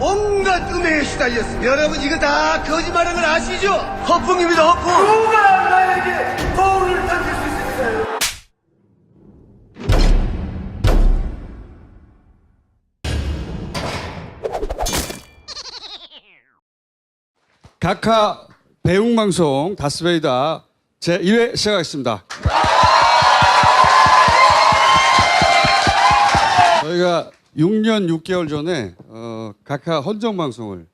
온갖 음해에 시달렸습니다. 여러분 이거 다 거짓말인 걸 아시죠? 허풍입니다, 허풍. 누가 나에게 거울을 던질 수 있습니다. 각하 배웅방송 다스베이다 제1회 시작하겠습니다. 저희가 6년 6개월 전에 각하 헌정방송을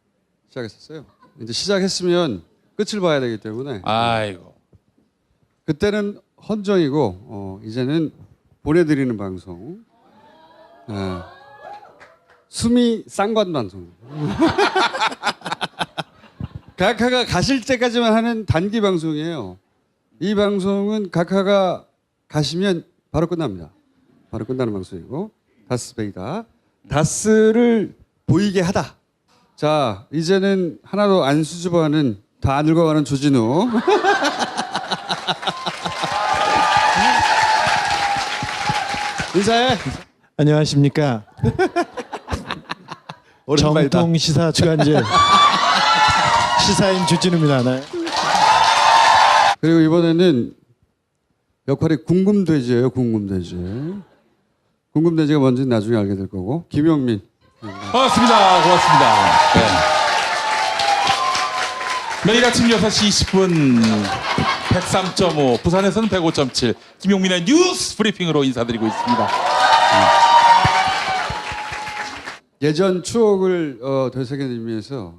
시작했었어요. 이제 시작했으면 끝을 봐야 되기 때문에 아이고. 그때는 헌정이고 이제는 보내드리는 방송. 수미 쌍관 방송. 각하가 가실 때까지만 하는 단기 방송이에요. 이 방송은 각하가 가시면 바로 끝납니다. 바로 끝나는 방송이고 다스베이다. 다스를 보이게 하다. 자, 이제는 하나도 안 수줍어하는 다 안 늙어가는 조진우. 인사해. 안녕하십니까. 오랜만이다. 정통 시사 주간제 시사인 주진우입니다. 네. 그리고 이번에는 역할이 궁금돼지예요. 궁금돼지. 궁금돼지가 뭔지는 나중에 알게 될 거고. 김용민. 고맙습니다. 네. 매일 아침 6시 20분 103.5 부산에서는 105.7 김용민의 뉴스 브리핑으로 인사드리고 있습니다. 예전 추억을 되새기는 의미에서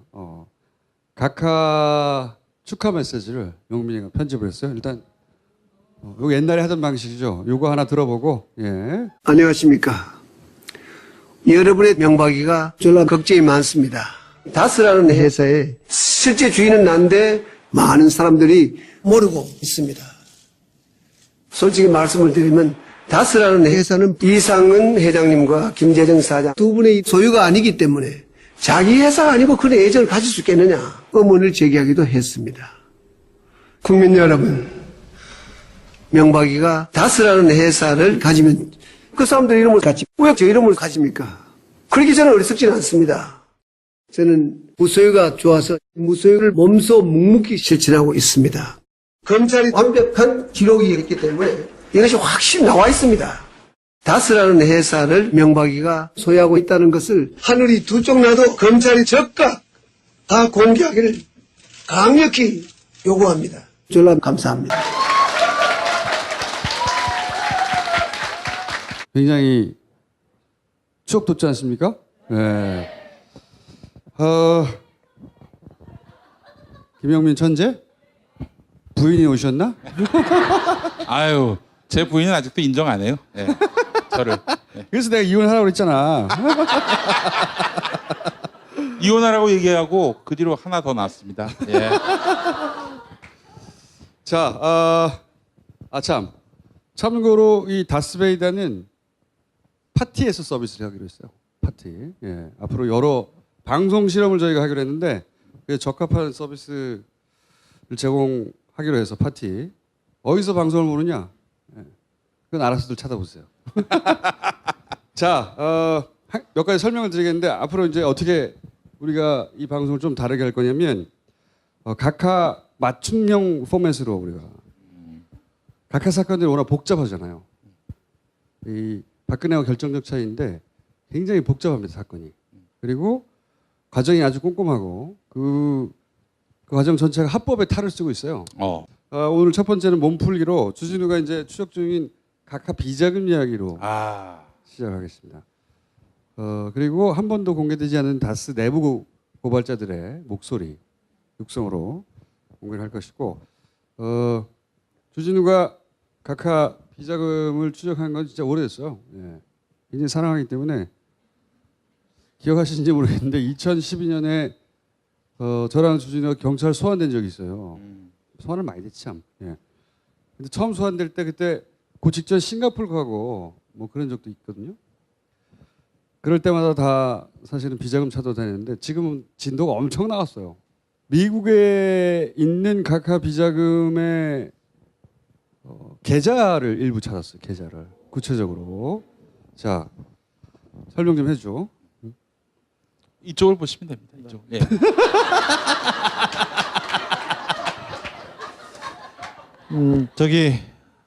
각하 축하 메시지를 용민이가 편집을 했어요. 일단 이거 옛날에 하던 방식이죠. 이거 하나 들어보고 예. 안녕하십니까. 여러분의 명박이가 졸라 걱정이 많습니다. 다스라는 회사의 실제 주인은 난데 많은 사람들이 모르고 있습니다. 솔직히 말씀을 드리면 다스라는 회사는 이상은 회장님과 김재정 사장 두 분의 소유가 아니기 때문에 자기 회사가 아니고 그런 애정을 가질 수 있겠느냐 의문을 제기하기도 했습니다. 국민 여러분, 명박이가 다스라는 회사를 가지면 그 사람들 이름을 가지 왜 저 이름을 가집니까? 그렇게 저는 어리석지는 않습니다. 저는 무소유가 좋아서 무소유를 몸소 묵묵히 실천하고 있습니다. 검찰이 완벽한 기록이 있기 때문에 이것이 확실히 나와 있습니다. 다스라는 회사를 명박이가 소유하고 있다는 것을 하늘이 두 쪽 나도 검찰이 즉각 다 공개하기를 강력히 요구합니다. 졸라 감사합니다. 굉장히 추억 돋지 않습니까? 네. 김용민 천재? 부인이 오셨나? 아유, 제 부인은 아직도 인정 안 해요. 네. 저를. 네. 그래서 내가 이혼하라고 그랬잖아. 이혼하라고 얘기하고 그 뒤로 하나 더 낳았습니다. 예. 자, 참. 참고로 이 다스베이다는 파티에서 서비스를 하기로 했어요. 파티. 예. 앞으로 여러 방송 실험을 저희가 하기로 했는데 그에 적합한 서비스를 제공하기로 해서 파티. 어디서 방송을 보느냐? 예. 그건 알아서들 찾아보세요. 자, 몇 가지 설명을 드리겠는데 앞으로 이제 어떻게 우리가 이 방송을 좀 다르게 할 거냐면 각하 맞춤형 포맷으로 우리가 각하 사건들이 워낙 복잡하잖아요. 이 박근혜와 결정적 차이인데 굉장히 복잡합니다, 사건이. 그리고 과정이 아주 꼼꼼하고 그 과정 전체가 합법의 탈을 쓰고 있어요. 오늘 첫 번째는 몸풀기로 주진우가 이제 추적 중인 각하 비자금 이야기로 시작하겠습니다. 그리고 한 번도 공개되지 않은 다스 내부 고발자들의 목소리 육성으로 공개를 할 것이고 주진우가 각하 비자금을 추적한 건 진짜 오래됐어요. 예. 굉장히 사랑하기 때문에 기억하시는지 모르겠는데 2012년에 저랑 주진우가 경찰 소환된 적이 있어요. 소환을 많이 됐지 참. 예. 근데 처음 소환될 때 그때 그 직전 싱가포르 가고 뭐 그런 적도 있거든요. 그럴 때마다 다 사실은 비자금 찾아 다녔는데 지금은 진도가 엄청 나갔어요. 미국에 있는 각하 비자금의 계좌를 일부 찾았어요. 계좌를 구체적으로. 자, 설명 좀 해줘. 이쪽을 보시면 됩니다. 이쪽. 예. 저기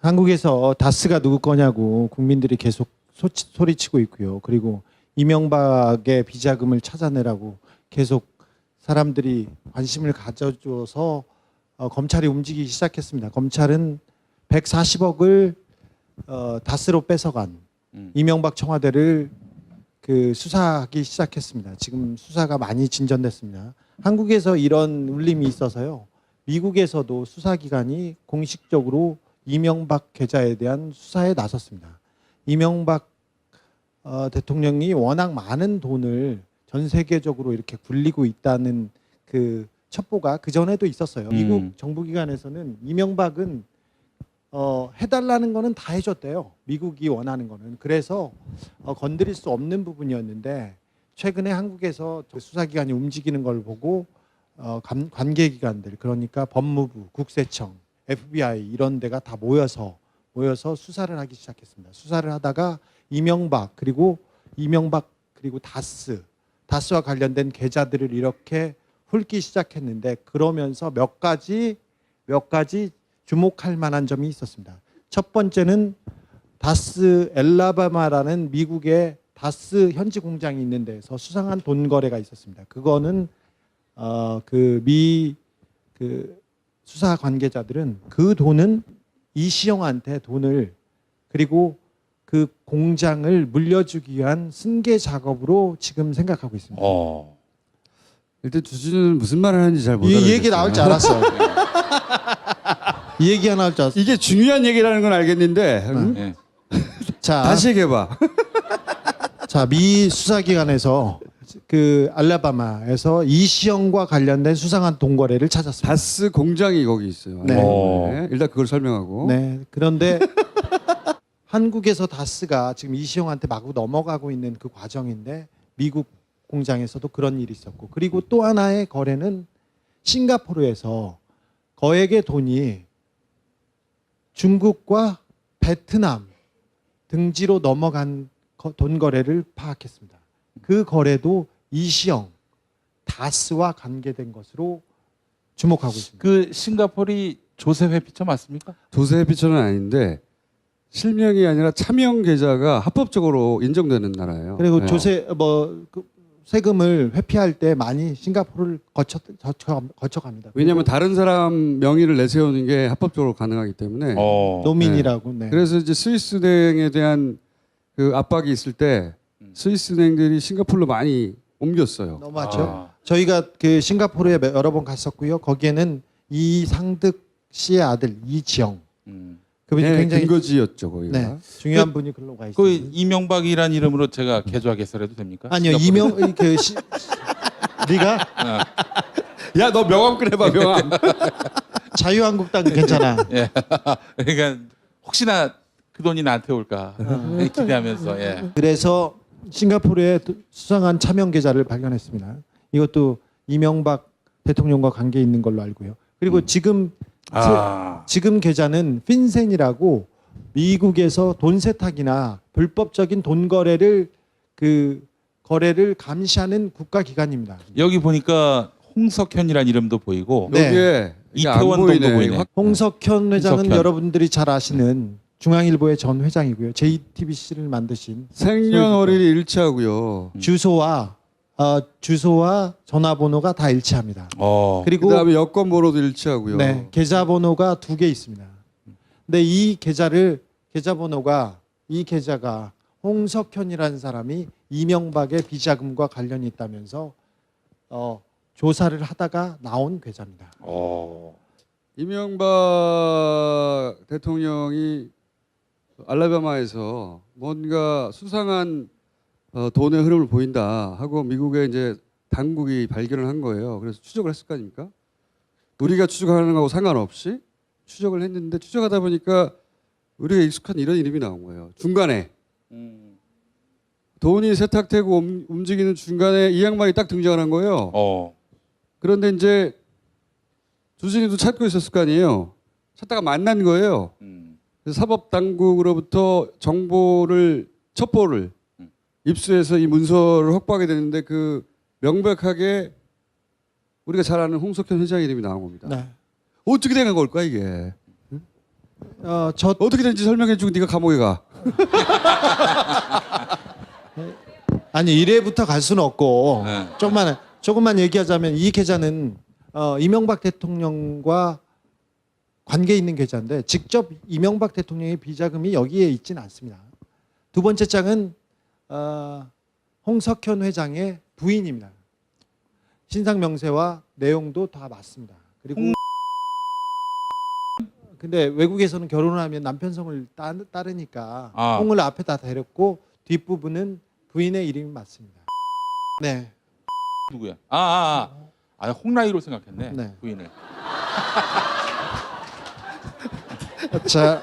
한국에서 다스가 누구 거냐고 국민들이 계속 소리치고 있고요. 그리고 이명박의 비자금을 찾아내라고 계속 사람들이 관심을 가져줘서 검찰이 움직이기 시작했습니다. 검찰은 140억을 다스로 뺏어간 이명박 청와대를 그 수사하기 시작했습니다. 지금 수사가 많이 진전됐습니다. 한국에서 이런 울림이 있어서요. 미국에서도 수사기관이 공식적으로 이명박 계좌에 대한 수사에 나섰습니다. 이명박 대통령이 워낙 많은 돈을 전 세계적으로 이렇게 굴리고 있다는 그 첩보가 그 전에도 있었어요. 미국 정부기관에서는 이명박은 해달라는 거는 다 해줬대요. 미국이 원하는 거는. 그래서 건드릴 수 없는 부분이었는데 최근에 한국에서 수사기관이 움직이는 걸 보고 관계기관들 그러니까 법무부, 국세청, FBI 이런 데가 다 모여서 수사를 하기 시작했습니다. 수사를 하다가 이명박 그리고 다스와 관련된 계좌들을 이렇게 훑기 시작했는데 그러면서 몇 가지 주목할 만한 점이 있었습니다. 첫 번째는 다스 엘라바마라는 미국의 다스 현지 공장이 있는 데서 수상한 돈 거래가 있었습니다. 그거는 그 수사 관계자들은 그 돈은 이시영한테 돈을 그리고 그 공장을 물려주기 위한 승계 작업으로 지금 생각하고 있습니다. 일단 주진우는 무슨 말을 하는지 잘 못 이 알아듣겠어요. 얘기 나올 줄 알았어요. 이 얘기가 나올 줄 알았어요. 이게 중요한 얘기라는 건 알겠는데 예. 자, 다시 얘기해봐. 자, 미 수사기관에서 그 알라바마에서 이시영과 관련된 수상한 돈 거래를 찾았습니다. 다스 공장이 거기 있어요. 네. 네. 일단 그걸 설명하고. 네. 그런데 한국에서 다스가 지금 이시영한테 마구 넘어가고 있는 그 과정인데 미국 공장에서도 그런 일이 있었고 그리고 또 하나의 거래는 싱가포르에서 거액의 돈이 중국과 베트남 등지로 넘어간 돈 거래를 파악했습니다. 그 거래도 이시영, 다스와 관계된 것으로 주목하고 있습니다. 그 싱가포르이 조셉 해피처 맞습니까? 조세 피처는 아닌데 실명이 아니라 차명 계좌가 합법적으로 인정되는 나라예요. 그리고 네. 세금을 회피할 때 많이 싱가포르를 거쳐갑니다. 왜냐하면 다른 사람 명의를 내세우는 게 합법적으로 가능하기 때문에. 노민이라고. 네. 그래서 이제 스위스은행에 대한 그 압박이 있을 때 스위스은행들이 싱가포르로 많이 옮겼어요. 맞죠. 저희가 그 싱가포르에 여러 번 갔었고요. 거기에는 이상득 씨의 아들 이지영. 그분이 네, 굉장히 근거지였죠 거기가. 네, 중요한 분이 글로 가 그 있습니다. 이명박이란 이름으로 제가 계좌 개설해도 됩니까? 아니요, 네가 야, 너 명함 꺼내봐 명함. 자유한국당 괜찮아. 예. 그러니까 혹시나 그 돈이 나한테 올까 기대하면서. 예. 그래서 싱가포르에 수상한 차명 계좌를 발견했습니다. 이것도 이명박 대통령과 관계 있는 걸로 알고요. 그리고 지금 계좌는 핀센이라고 미국에서 돈 세탁이나 불법적인 돈 거래를 감시하는 국가 기관입니다. 여기 보니까 홍석현이란 이름도 보이고 네. 여기에 이게 안 이태원도 보이네. 보이네. 홍석현 회장은 홍석현. 여러분들이 잘 아시는 중앙일보의 전 회장이고요. JTBC를 만드신 생년월일이 일치하고요. 주소와 전화번호가 다 일치합니다. 그리고 그다음에 여권 번호도 일치하고요. 네, 계좌번호가 2개 있습니다. 근데 이 계좌가 홍석현이라는 사람이 이명박의 비자금과 관련이 있다면서 조사를 하다가 나온 계좌입니다. 이명박 대통령이 알라바마에서 뭔가 수상한 돈의 흐름을 보인다 하고 미국의 이제 당국이 발견을 한 거예요. 그래서 추적을 했을 거 아닙니까? 우리가 추적하는 거하고 상관없이 추적을 했는데 추적하다 보니까 우리가 익숙한 이런 이름이 나온 거예요. 중간에 돈이 세탁되고 움직이는 중간에 이 양반이 딱 등장을 한 거예요. 그런데 이제 주진이도 찾고 있었을 거 아니에요. 찾다가 만난 거예요. 그래서 사법당국으로부터 첩보를 입수해서 이 문서를 확보하게 되는데 그 명백하게 우리가 잘 아는 홍석현 회장 이름이 나온 겁니다. 네. 어떻게 된 걸까 이게? 저 어떻게 된지 설명해주고 네가 감옥에 가. 아니 1회부터 갈 수는 없고 네. 조금만 얘기하자면 이 계좌는 이명박 대통령과 관계 있는 계좌인데 직접 이명박 대통령의 비자금이 여기에 있지는 않습니다. 두 번째 장은 홍석현 회장의 부인입니다. 신상 명세와 내용도 다 맞습니다. 그리고 근데 외국에서는 결혼을 하면 남편 성을 따르니까 홍을 앞에다 대렸고 뒷부분은 부인의 이름이 맞습니다. 네. 누구야? 홍라이로 생각했네. 네. 부인을. 자,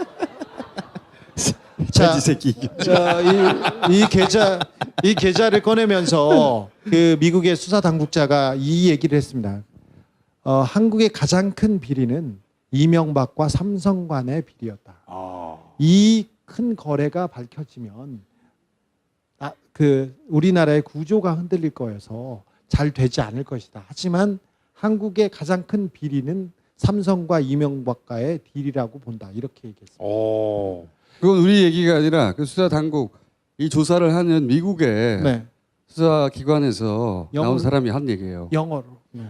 돼지 새끼. 이 계좌를 꺼내면서 그 미국의 수사 당국자가 이 얘기를 했습니다. 한국의 가장 큰 비리는 이명박과 삼성 간의 비리였다. 이 큰 거래가 밝혀지면 우리나라의 구조가 흔들릴 거여서 잘 되지 않을 것이다. 하지만 한국의 가장 큰 비리는 삼성과 이명박과의 딜이라고 본다. 이렇게 얘기했습니다. 그건 우리 얘기가 아니라 그 수사 당국 이 조사를 하는 미국의 네, 수사 기관에서 나온 영어로? 사람이 한 얘기예요. 영어로. 네.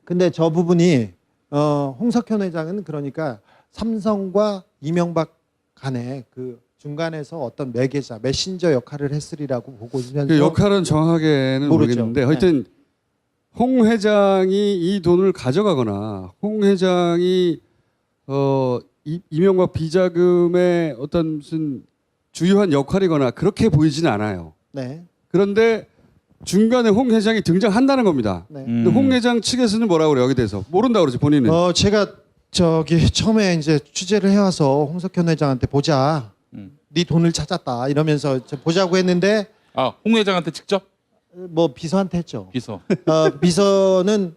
근데 저 부분이 홍석현 회장은 그러니까 삼성과 이명박 간의 그 중간에서 어떤 매개자, 메신저 역할을 했으리라고 보고 있으면서 그 역할은 정확하게는 모르죠. 모르겠는데 하여튼 홍 회장이 이 돈을 가져가거나 홍 회장이 이명박 비자금의 어떤 무슨 주요한 역할이거나 그렇게 보이지는 않아요. 네, 그런데 중간에 홍 회장이 등장한다는 겁니다. 네. 근데 홍 회장 측에서는 뭐라고 그래요? 여기 대해서 모른다고 그러지 본인은. 제가 처음에 이제 취재를 해와서 홍석현 회장한테 보자. 네 돈을 찾았다 이러면서 보자고 했는데 홍 회장한테 직접 뭐 비서한테 했죠. 비서. 비서는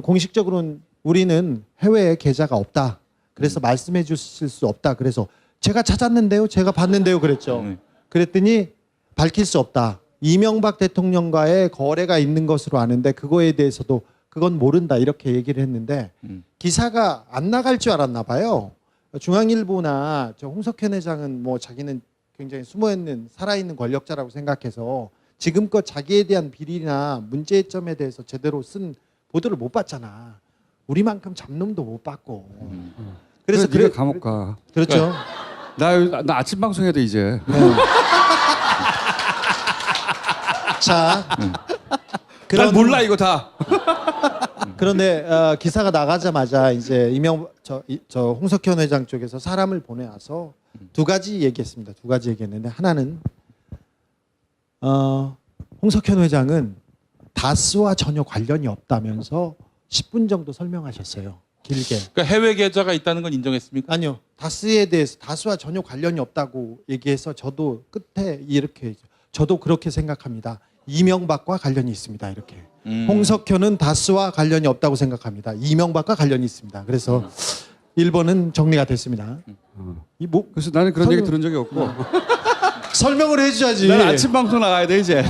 공식적으로는 우리는 해외에 계좌가 없다. 그래서 말씀해 주실 수 없다. 그래서 제가 찾았는데요. 제가 봤는데요. 그랬죠. 그랬더니 밝힐 수 없다. 이명박 대통령과의 거래가 있는 것으로 아는데 그거에 대해서도 그건 모른다. 이렇게 얘기를 했는데 기사가 안 나갈 줄 알았나 봐요. 중앙일보나 저 홍석현 회장은 뭐 자기는 굉장히 숨어있는 살아있는 권력자라고 생각해서 지금껏 자기에 대한 비리나 문제점에 대해서 제대로 쓴 보도를 못 봤잖아. 우리만큼 잡놈도 못 봤고. 그래서 네가 감옥 가. 그렇죠. 나 아침 방송 해야 돼 이제. 자, 난 몰라 이거 다. 그런데 기사가 나가자마자 이제 저 홍석현 회장 쪽에서 사람을 보내와서 두 가지 얘기했습니다. 두 가지 얘기했는데 하나는 홍석현 회장은 다스와 전혀 관련이 없다면서 10분 정도 설명하셨어요. 길게. 그러니까 해외 계좌가 있다는 건 인정했습니까? 아니요. 다스에 대해서 다스와 전혀 관련이 없다고 얘기해서 저도 끝에 이렇게 저도 그렇게 생각합니다. 이명박과 관련이 있습니다. 이렇게. 홍석현은 다스와 관련이 없다고 생각합니다. 이명박과 관련이 있습니다. 그래서 1번은 정리가 됐습니다. 그래서 나는 그런 얘기 들은 적이 없고. 설명을 해줘야지. 난 아침 방송 나가야 돼 이제.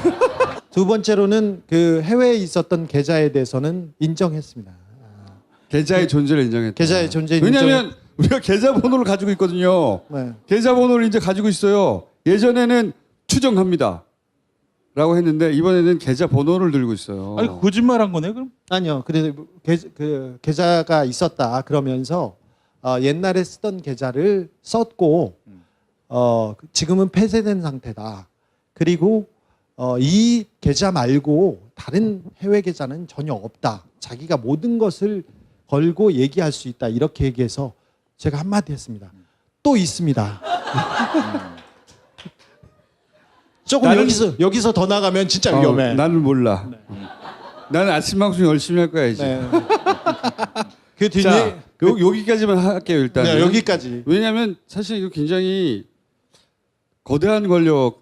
두 번째로는 그 해외에 있었던 계좌에 대해서는 인정했습니다. 계좌의 존재를 인정했다. 계좌의 존재 왜냐하면 우리가 계좌 번호를 가지고 있거든요. 네. 계좌 번호를 이제 가지고 있어요. 예전에는 추정합니다. 라고 했는데 이번에는 계좌 번호를 들고 있어요. 아니 거짓말한 거네 그럼? 아니요. 그래도 그 계좌가 있었다 그러면서 옛날에 쓰던 계좌를 썼고 지금은 폐쇄된 상태다. 그리고 이 계좌 말고 다른 해외 계좌는 전혀 없다. 자기가 모든 것을 걸고 얘기할 수 있다. 이렇게 얘기해서 제가 한마디 했습니다. 또 있습니다. 조금 여기서 더 나가면 진짜 위험해. 나는 몰라. 나는 아침 방송 열심히 할 거야 이제. 네. 그 뒤에 자, 여기까지만 할게요 일단. 네, 여기까지. 왜냐하면 사실 이거 굉장히 거대한 권력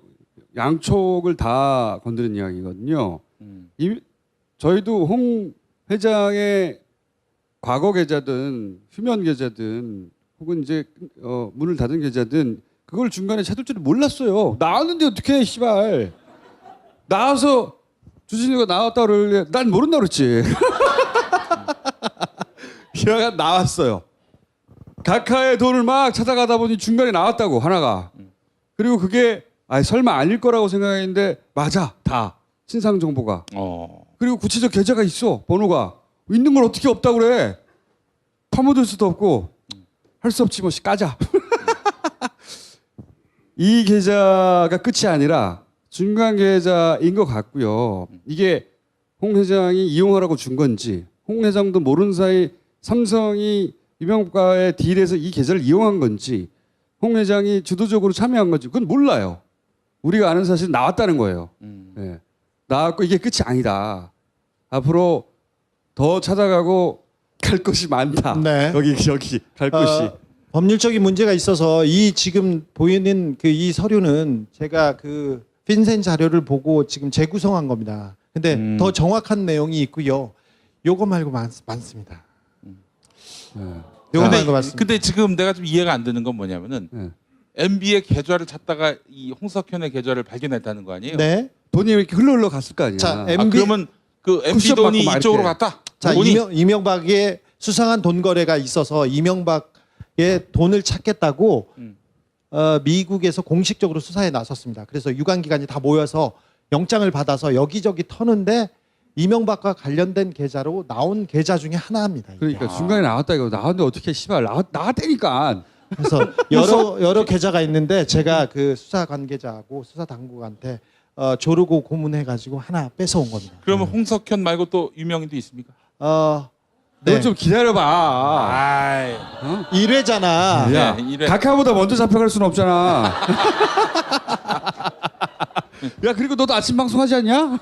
양쪽을 다 건드린 이야기거든요. 저희도 홍 회장의 과거 계좌든 휴면 계좌든 혹은 이제 문을 닫은 계좌든 그걸 중간에 찾을 줄은 몰랐어요. 나왔는데 어떻게 해, 씨발. 나와서 주진우가 나왔다 그러길래 난 모른다 그랬지. 걔가 나왔어요. 각하의 돈을 막 찾아가다 보니 중간에 나왔다고 하나가. 그리고 그게 설마 아닐 거라고 생각했는데 맞아 다 신상 정보가. 그리고 구체적 계좌가 있어 번호가 있는 걸 어떻게 없다 그래. 파묻을 수도 없고 할 수 없지 뭐 까자. 이 계좌가 끝이 아니라 중간 계좌인 것 같고요. 이게 홍 회장이 이용하라고 준 건지 홍 회장도 모르는 사이 삼성이 이명박과의 딜에서 이 계좌를 이용한 건지 홍 회장이 주도적으로 참여한 건지 그건 몰라요. 우리가 아는 사실은 나왔다는 거예요. 네. 나왔고 이게 끝이 아니다. 앞으로 더 찾아가고 갈 것이 많다. 네. 여기 갈 곳이. 법률적인 문제가 있어서 이 지금 보이는 그 이 서류는 제가 그 핀센 자료를 보고 지금 재구성한 겁니다. 근데 더 정확한 내용이 있고요. 요거 말고 많습니다. 요거 말고 많습니다. 근데 지금 내가 좀 이해가 안 되는 건 뭐냐면은 네. MB의 계좌를 찾다가 이 홍석현의 계좌를 발견했다는 거 아니에요? 네. 돈이 왜 이렇게 흘러 갔을 거 아니야. 자, 그러면 그 MB 쿠션 돈이 받고 막 이쪽으로 이렇게. 갔다? 자, 돈이? 이명박의 수상한 돈 거래가 있어서 이명박의 돈을 찾겠다고 미국에서 공식적으로 수사에 나섰습니다. 그래서 유관기관이 다 모여서 영장을 받아서 여기저기 터는데 이명박과 관련된 계좌로 나온 계좌 중에 하나입니다. 이게. 그러니까 중간에 나왔다 이거 나왔는데 어떻게 씨발 나왔다니까. 그래서 여러 계좌가 있는데 제가 그 수사 관계자하고 수사 당국한테 조르고 고문해가지고 하나 뺏어온 겁니다. 그러면 홍석현 말고 또 유명인도 있습니까? 너 네. 좀 기다려봐. 아이, 1회잖아. 야, 네, 이래. 각하보다 먼저 잡혀갈 수는 없잖아. 야 그리고 너도 아침 방송하지 않냐?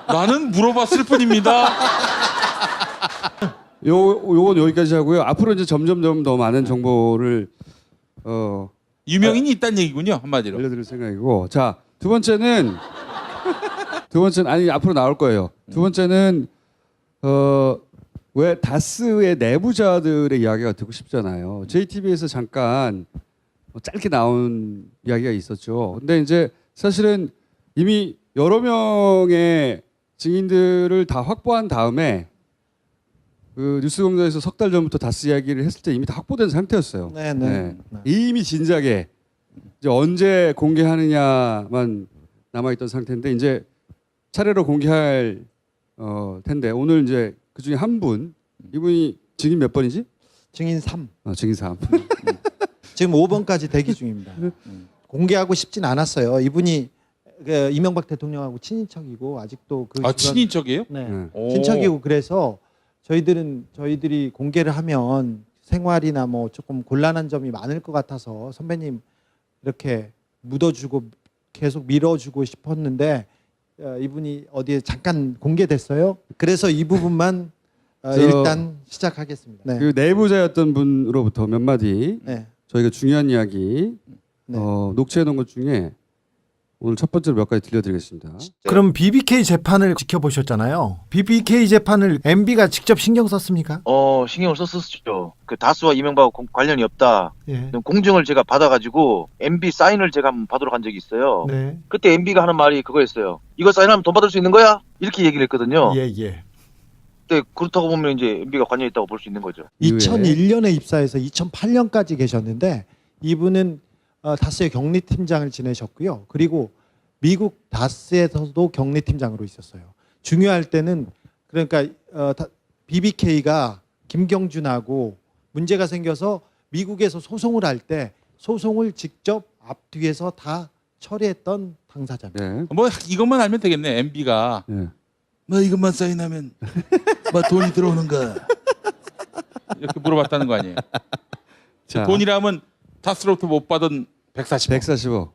나는 물어봤을 뿐입니다. 요건 여기까지 하고요. 앞으로 이제 점점 더 많은 정보를 유명인이 있다는 얘기군요, 한마디로. 알려드릴 생각이고, 자 두 번째는 아니 앞으로 나올 거예요. 두 번째는 왜 다스의 내부자들의 이야기가 듣고 싶잖아요. JTBC에서 잠깐 짧게 나온 이야기가 있었죠. 근데 이제 사실은 이미 여러 명의 증인들을 다 확보한 다음에 그 뉴스공장에서 석 달 전부터 다스 이야기를 했을 때 이미 다 확보된 상태였어요. 네. 이미 진작에 이제 언제 공개하느냐만 남아있던 상태인데 이제 차례로 공개할 텐데 오늘 이제 그 중에 한 분, 이분이 증인 몇 번이지? 증인 3. 증인 3. 지금 5번까지 대기 중입니다. 공개하고 싶진 않았어요. 이분이 그 이명박 대통령하고 친인척이고 아직도 그 주변- 친인척이에요? 네. 오. 친척이고 그래서 저희들이 공개를 하면 생활이나 뭐 조금 곤란한 점이 많을 것 같아서 선배님 이렇게 묻어주고 계속 밀어주고 싶었는데 이분이 어디에 잠깐 공개됐어요. 그래서 이 부분만 일단 시작하겠습니다. 네. 그 내부자였던 분으로부터 몇 마디 네. 저희가 중요한 이야기 네. 녹취해 놓은 것 중에 오늘 첫 번째로 몇 가지 들려드리겠습니다. 그럼 BBK 재판을 지켜보셨잖아요. BBK 재판을 MB가 직접 신경 썼습니까? 신경을 썼었죠. 그 다스와 이명박 관련이 없다. 예. 공증을 제가 받아가지고 MB 사인을 제가 한번 받으러 간 적이 있어요. 네. 그때 MB가 하는 말이 그거였어요. 이거 사인하면 돈 받을 수 있는 거야? 이렇게 얘기를 했거든요. 예. 근데 그렇다고 보면 이제 MB가 관련이 있다고 볼 수 있는 거죠. 2001년에 입사해서 2008년까지 계셨는데 이분은 다스의 격리팀장을 지내셨고요. 그리고 미국 다스에서도 격리팀장으로 있었어요. 중요할 때는 그러니까 BBK가 김경준하고 문제가 생겨서 미국에서 소송을 할 때 소송을 직접 앞뒤에서 다 처리했던 당사자입니다. 네. 뭐 이것만 알면 되겠네. MB가 네. 뭐 이것만 사인하면 뭐 돈이 들어오는가 이렇게 물어봤다는 거 아니에요? 자, 돈이라면 다스로부터 못 받은 140억.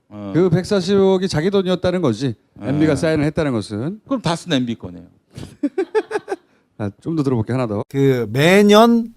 140억. 그 140억이 자기 돈이었다는 거지. MB가 사인을 했다는 것은. 그럼 다스는 MB 거네요. 좀 더 들어볼게 하나 더. 그 매년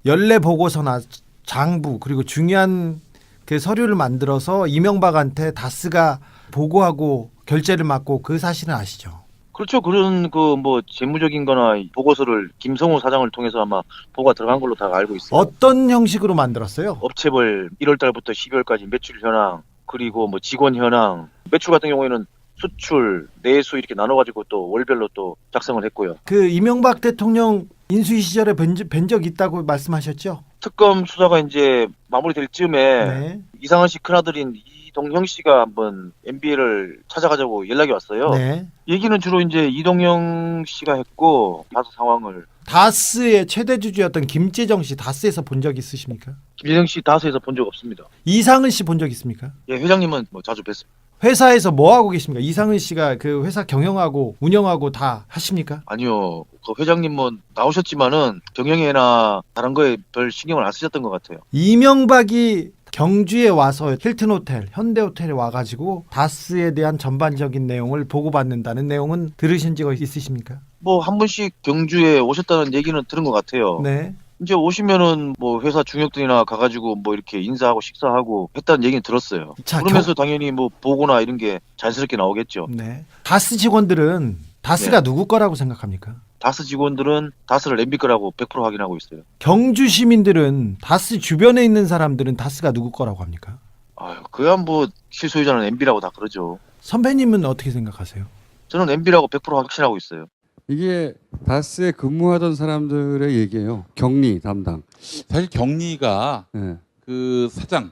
연례 보고서나 장부 그리고 중요한 그 서류를 만들어서 이명박한테 다스가 보고하고 결제를 맡고 그 사실은 아시죠? 그렇죠. 그런 그 뭐 재무적인 거나 보고서를 김성우 사장을 통해서 아마 보고가 들어간 걸로 다 알고 있어요. 어떤 형식으로 만들었어요? 업체별 1월 달부터 12월까지 매출 현황, 그리고 뭐 직원 현황, 매출 같은 경우에는 수출, 내수 이렇게 나눠가지고 또 월별로 또 작성을 했고요. 그 이명박 대통령 인수위 시절에 뵌 적 있다고 말씀하셨죠? 특검 수사가 이제 마무리될 즈음에 네. 이상은 씨 큰아들인 이동형 씨가 한번 MB를 찾아가자고 연락이 왔어요. 네. 얘기는 주로 이제 이동형 씨가 했고 다수 상황을 다스의 최대 주주였던 김재정 씨 다스에서 본 적 있으십니까? 김재정 씨 다수에서 본 적 없습니다. 이상은 씨 본 적 있습니까? 예, 회장님은 뭐 자주 뵀습니다. 회사에서 뭐 하고 계십니까? 이상은 씨가 그 회사 경영하고 운영하고 다 하십니까? 아니요, 그 회장님은 나오셨지만은 경영에나 다른 거에 별 신경을 안 쓰셨던 것 같아요. 이명박이 경주에 와서 힐튼 호텔, 현대 호텔에 와가지고 다스에 대한 전반적인 내용을 보고받는다는 내용은 들으신 적 있으십니까? 뭐 한 번씩 경주에 오셨다는 얘기는 들은 것 같아요. 네. 이제 오시면은 뭐 회사 중역들이나 가가지고 뭐 이렇게 인사하고 식사하고 했다는 얘기는 들었어요. 자, 그러면서 당연히 뭐 보고나 이런 게 자연스럽게 나오겠죠. 네. 다스 직원들은 다스가 누구 거라고 생각합니까? 다스 직원들은 다스를 MB 거라고 100% 확인하고 있어요. 경주 시민들은 다스 주변에 있는 사람들은 다스가 누구 거라고 합니까? 아유, 그야 뭐 실소유자는 MB라고 다 그러죠. 선배님은 어떻게 생각하세요? 저는 MB라고 100% 확신하고 있어요. 이게 다스에 근무하던 사람들의 얘기예요. 격리 담당. 사실 경리가 예. 그 사장,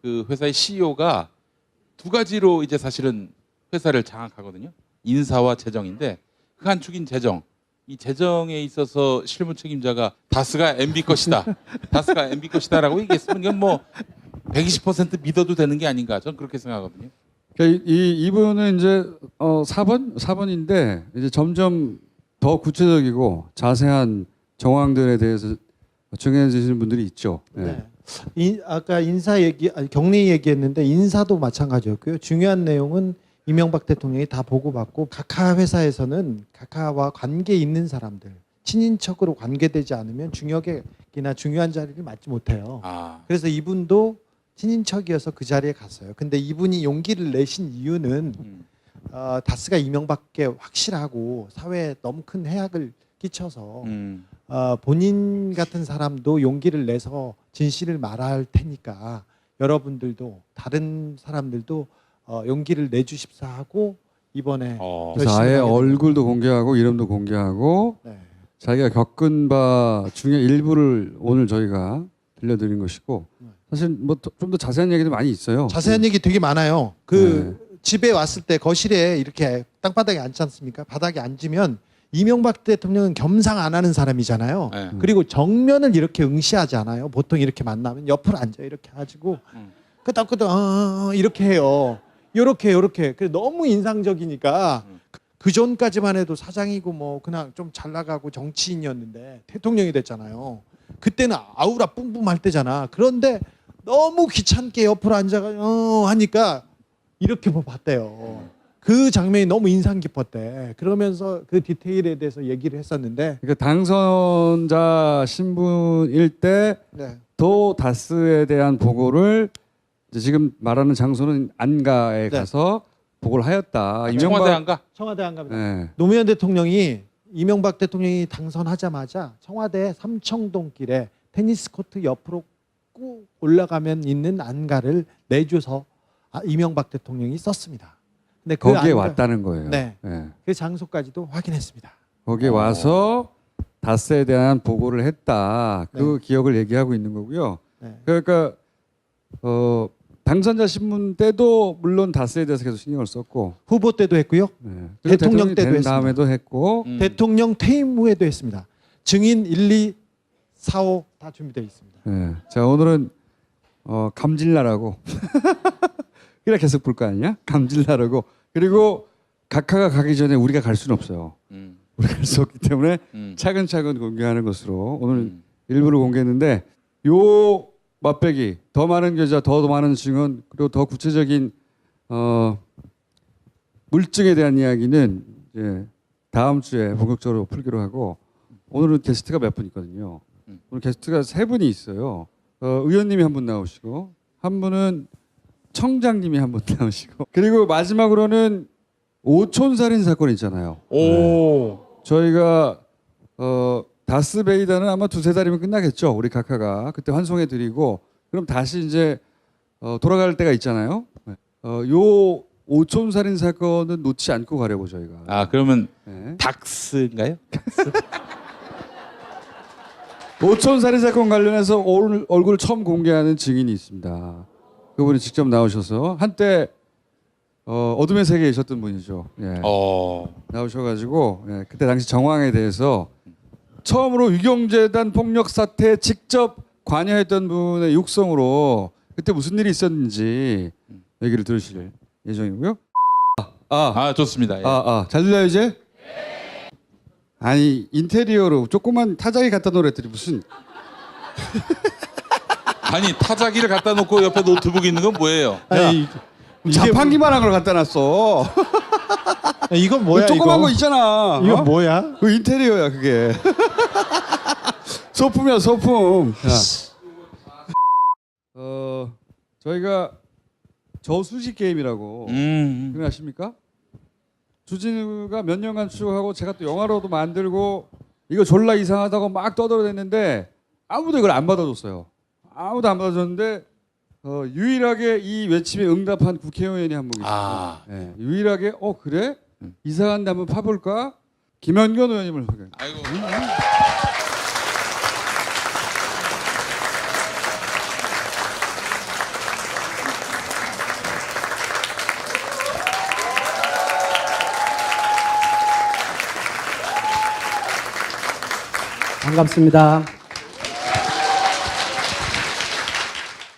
그 회사의 CEO가 두 가지로 이제 사실은 회사를 장악하거든요. 인사와 재정인데 그 한 축인 재정. 이 재정에 있어서 실무 책임자가 다스가 MB 것이다. 다스가 MB 것이다라고 얘기했으면 이건 뭐 120% 믿어도 되는 게 아닌가. 저는 그렇게 생각하거든요. 그러니까 이분은 이제 4번인데 이제 점점 더 구체적이고 자세한 정황들에 대해서 정해지시는 분들이 있죠. 예. 네. 아까 인사 얘기, 격리 얘기했는데 인사도 마찬가지였고요. 중요한 내용은 이명박 대통령이 다 보고받고 카카 회사에서는 카카와 관계 있는 사람들, 친인척으로 관계되지 않으면 중역이나 중요한 자리를 맡지 못해요. 아, 그래서 이분도 친인척이어서 그 자리에 갔어요. 근데 이분이 용기를 내신 이유는 다스가 이명박께 확실하고 사회에 너무 큰 해악을 끼쳐서 본인 같은 사람도 용기를 내서 진실을 말할 테니까 여러분들도 다른 사람들도 용기를 내주십사 하고 이번에 그래서 아예 열심히 하게 얼굴도 공개하고 이름도 공개하고 네. 자기가 겪은 바 중에 일부를 오늘 저희가 들려드린 것이고 사실 뭐 좀 더 자세한 얘기도 많이 있어요. 자세한 얘기 되게 많아요. 그 집에 왔을 때 거실에 이렇게 땅바닥에 앉지 않습니까? 바닥에 앉으면 이명박 대통령은 겸상 안 하는 사람이잖아요. 네. 그리고 정면을 이렇게 응시하지 않아요. 보통 이렇게 만나면 옆으로 앉아요. 이렇게 가지고 끄덕끄덕 이렇게 해요. 요렇게. 그래 너무 인상적이니까 그 전까지만 해도 사장이고 뭐 그냥 좀 잘 나가고 정치인이었는데 대통령이 됐잖아요. 그때는 아우라 뿜뿜할 때잖아. 그런데 너무 귀찮게 옆으로 앉아가 하니까 이렇게 봤대요. 그 장면이 너무 인상 깊었대. 그러면서 그 디테일에 대해서 얘기를 했었는데 그러니까 당선자 신분일 때 네. 또 다스에 대한 보고를 이제 지금 말하는 장소는 안가에 네. 가서 보고를 하였다. 청와대 안 가? 청와대 안 갑니다. 네. 노무현 대통령이 이명박 대통령이 당선하자마자 청와대 삼청동 길에 테니스 코트 옆으로 꾹 올라가면 있는 안가를 내줘서 이명박 대통령이 썼습니다. 근데 그 거기에 안가, 왔다는 거예요. 네. 네. 그 장소까지도 확인했습니다. 거기에 와서 다스에 대한 보고를 했다. 그 기억을 얘기하고 있는 거고요. 네. 그러니까 당선자 신분 때도 물론 다스에 대해서 계속 신경을 썼고 후보 때도 했고요. 네. 대통령 대통령이 때도 된 했습니다. 다음에도 했고 대통령 퇴임 후에도 했습니다. 증인 1, 2, 4, 5 다 준비되어 있습니다. 네. 자 오늘은 감질나라고 그래 계속 볼 거 아니야? 감질나라고 그리고 각하가 가기 전에 우리가 갈 수는 없어요. 우리가 갈 수 없기 때문에 차근차근 공개하는 것으로 오늘 일부를 공개했는데 요 맛배기 더 많은 계좌 더 많은 증언 그리고 더 구체적인 물증에 대한 이야기는 이제 다음 주에 본격적으로 풀기로 하고 오늘은 게스트가 몇 분 있거든요. 오늘 게스트가 3분이 있어요. 의원님이 한 분 나오시고 한 분은 청장님이 한 분 나오시고 그리고 마지막으로는 오촌살인 사건 있잖아요. 오. 저희가 다스베이다는 아마 2-3달이면 끝나겠죠. 우리 각하가 그때 환송해 드리고 그럼 다시 이제 돌아갈 때가 있잖아요. 요 오촌 살인 사건은 놓지 않고 가려고 저희가. 아 그러면 네. 닥스인가요? 오촌 살인 사건 관련해서 오늘 얼굴 처음 공개하는 증인이 있습니다. 그분이 직접 나오셔서 한때 어둠의 세계에 있었던 분이죠. 예. 나오셔가지고 예, 그때 당시 정황에 대해서 처음으로 유경재단 폭력 사태에 직접 관여했던 분의 육성으로 그때 무슨 일이 있었는지 얘기를 들으실 예정이고요. 좋습니다. 예. 잘 들려요 이제? 아니 인테리어로 조그만 타자기 갖다 놓으랬더니 무슨 아니 타자기를 갖다 놓고 옆에 노트북 있는 건 뭐예요? 아니, 자판기만한 걸 갖다 놨어. 이건 뭐야? 그 조그만 이거? 거 있잖아. 이거 어? 뭐야? 그 인테리어야 그게. 소품이야 소품. 저희가 저수지 게임이라고 아십니까? 주진우가 몇 년간 추구하고 제가 또 영화로도 만들고 이거 졸라 이상하다고 막 떠들어댔는데 아무도 이걸 안 받아줬어요. 아무도 안 받아줬는데 유일하게 이 외침에 응답한 국회의원이 한 분 있어요. 네, 유일하게 그래? 이상한데 한번 파볼까? 김현견 의원님을 소개. 아이고. 반갑습니다.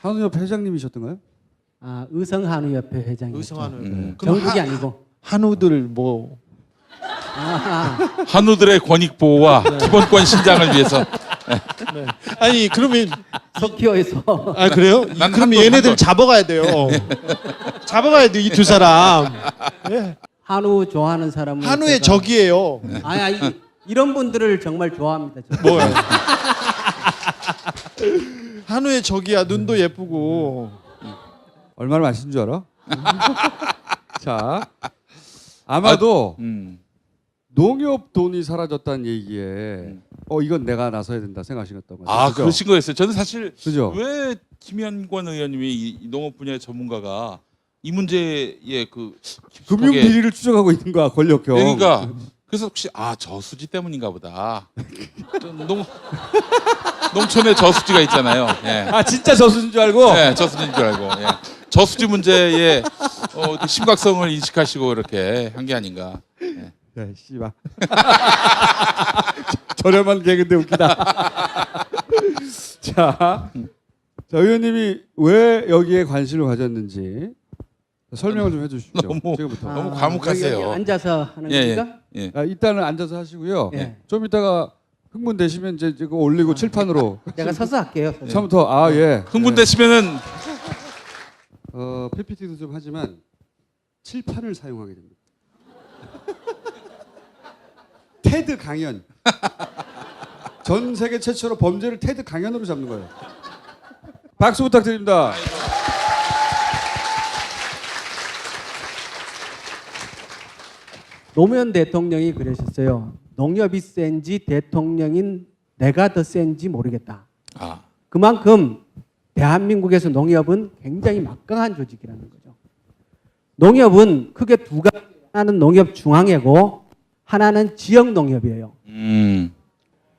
한우협 회장님이셨던가요? 의성한우협회 회장이죠. 의성한우. 정국이 아니고. 한우들 뭐 한우들의 권익 보호와 기본권 신장을 위해서. 아니 그러면 석희호에서 그래요? 난 그럼 한도, 얘네들 한도. 잡아가야 돼요. 잡아가야 돼 이 두 사람. 예. 한우 좋아하는 사람은 한우의 제가- 적이에요. 이런 분들을 정말 좋아합니다. 저는. 뭐야? 한우의 적이야. 눈도 예쁘고. 얼마나 맛있는 줄 알아? 자, 아마도 농협 돈이 사라졌다는 얘기에 이건 내가 나서야 된다 생각하시겠다고. 그러신 거였어요. 저는 사실 그죠? 왜 김현권 의원님이 이 농업 분야의 전문가가 이 문제에 그 금융 깊숙하게- 비리를 추적하고 있는 거야 권력형. 그러니까 그래서 혹시 저수지 때문인가 보다. 농촌에 저수지가 있잖아요. 예. 진짜 저수지인 줄 알고. 네, 저수지인 줄 알고. 예. 저수지 문제의 그 심각성을 인식하시고 이렇게 한 게 아닌가. 예. 야, 씨발. 저렴한 개그인데 웃기다. 자, 의원님이 왜 여기에 관심을 가졌는지 설명을 좀 해주십시오. 지금부터. 너무 과묵하세요. 여기 앉아서 하는 예, 겁니까? 예. 일단은 앉아서 하시고요. 예. 좀 이따가 흥분되시면 이제 이거 올리고 칠판으로 제가 서서 할게요. 서서. 처음부터 예. 흥분되시면은 PPT도 좀 하지만 칠판을 사용하게 됩니다. 테드 강연. 전 세계 최초로 범죄를 테드 강연으로 잡는 거예요. 박수 부탁드립니다. 노무현 대통령이 그러셨어요. 농협이 센지 대통령인 내가 더 센지 모르겠다. 그만큼 대한민국에서 농협은 굉장히 막강한 조직이라는 거죠. 농협은 크게 두 가지, 하나는 농협 중앙회고 하나는 지역 농협이에요.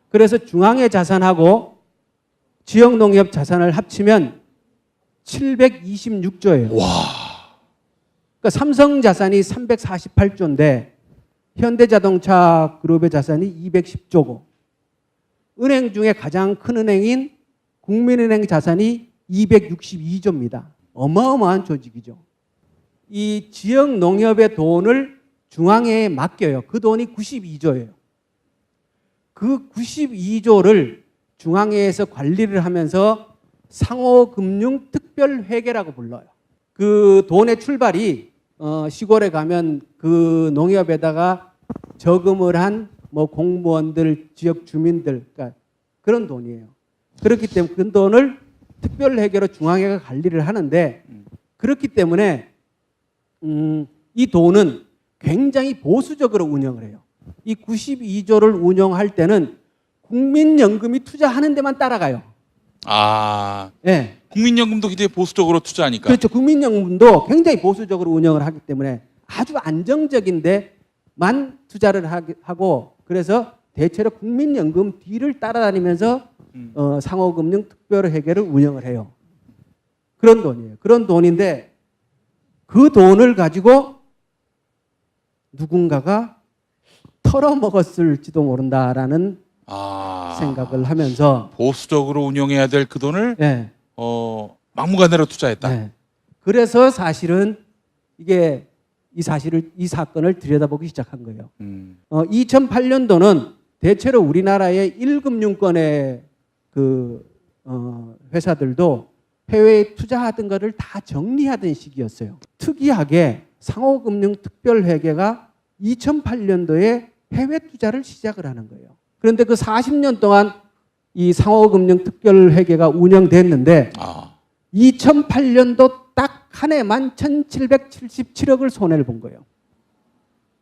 그래서 중앙회 자산하고 지역 농협 자산을 합치면 726조예요. 그러니까 삼성 자산이 348조인데 현대자동차 그룹의 자산이 210조고 은행 중에 가장 큰 은행인 국민은행 자산이 262조입니다. 어마어마한 조직이죠. 이 지역 농협의 돈을 중앙회에 맡겨요. 그 돈이 92조예요. 그 92조를 중앙회에서 관리를 하면서 상호금융특별회계라고 불러요. 그 돈의 출발이 시골에 가면 그 농협에다가 저금을 한 뭐 공무원들, 지역 주민들, 그러니까 그런 돈이에요. 그렇기 때문에 그 돈을 특별회계로 중앙회가 관리를 하는데 그렇기 때문에 이 돈은 굉장히 보수적으로 운영을 해요. 이 92조를 운영할 때는 국민연금이 투자하는 데만 따라가요. 아, 예. 국민연금도 굉장히 보수적으로 투자하니까. 그렇죠. 국민연금도 굉장히 보수적으로 운영을 하기 때문에 아주 안정적인데만 투자를 하고 그래서 대체로 국민연금 뒤를 따라다니면서 상호금융 특별회계를 운영을 해요. 그런 돈이에요. 그런 돈인데 그 돈을 가지고 누군가가 털어먹었을지도 모른다라는 생각을 하면서 보수적으로 운영해야 될 그 돈을 예. 막무가내로 투자했다. 네. 그래서 사실은 이게 이 사건을 들여다보기 시작한 거예요. 2008년도는 대체로 우리나라의 1금융권의 회사들도 해외에 투자하던 것을 다 정리하던 시기였어요. 특이하게 상호금융특별회계가 2008년도에 해외 투자를 시작을 하는 거예요. 그런데 그 40년 동안 이 상호금융특별회계가 운영됐는데 2008년도 딱 한 해만 1,777억을 손해를 본 거예요.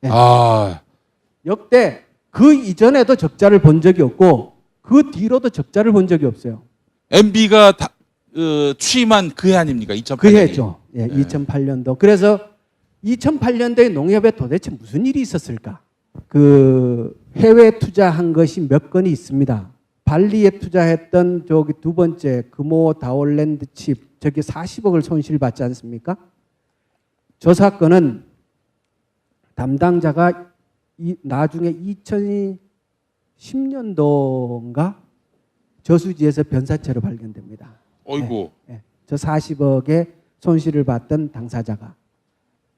네. 역대 그 이전에도 적자를 본 적이 없고 그 뒤로도 적자를 본 적이 없어요. MB가 취임한 그 해 아닙니까? 2008년이. 그 해죠. 예, 2008년도. 그래서 2008년도에 농협에 도대체 무슨 일이 있었을까? 그 해외 투자한 것이 몇 건이 있습니다. 발리에 투자했던 저기 두 번째 금호 다올랜드 칩 저기 40억을 손실 받지 않습니까? 저 사건은 담당자가 나중에 2010년도인가 저수지에서 변사체로 발견됩니다. 어이구. 네. 저 40억의 손실을 봤던 당사자가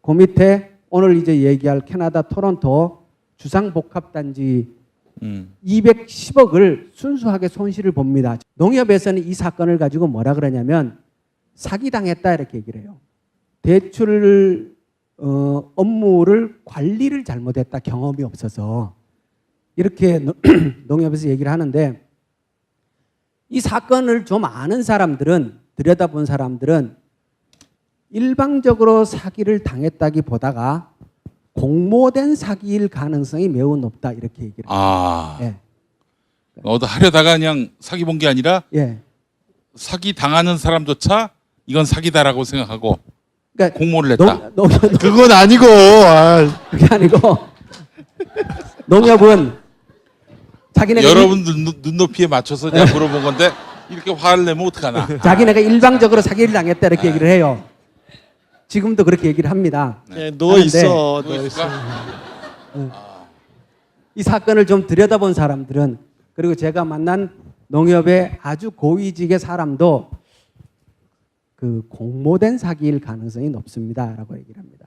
그 밑에 오늘 이제 얘기할 캐나다 토론토 주상복합단지 210억을 순수하게 손실을 봅니다. 농협에서는 이 사건을 가지고 뭐라 그러냐면 사기당했다 이렇게 얘기를 해요. 대출 업무를 관리를 잘못했다. 경험이 없어서. 이렇게 농협에서 얘기를 하는데 이 사건을 좀 아는 사람들은 들여다본 사람들은 일방적으로 사기를 당했다기보다가 공모된 사기일 가능성이 매우 높다 이렇게 얘기를 해요. 예. 하려다가 그냥 사기 본 게 아니라 예. 사기 당하는 사람조차 이건 사기다라고 생각하고 그러니까 공모를 했다. 그건 아니고. 그게 아니고 농협은 자기네가 여러분 눈높이에 맞춰서 제가 물어본 건데 이렇게 화를 내면 어떡하나. 자기네가 일방적으로 사기를 당했다 이렇게 얘기를 해요. 지금도 그렇게 얘기를 합니다. 네, 누워 있어. 누워 있어. 이 사건을 좀 들여다본 사람들은 그리고 제가 만난 농협의 아주 고위직의 사람도 그 공모된 사기일 가능성이 높습니다라고 얘기를 합니다.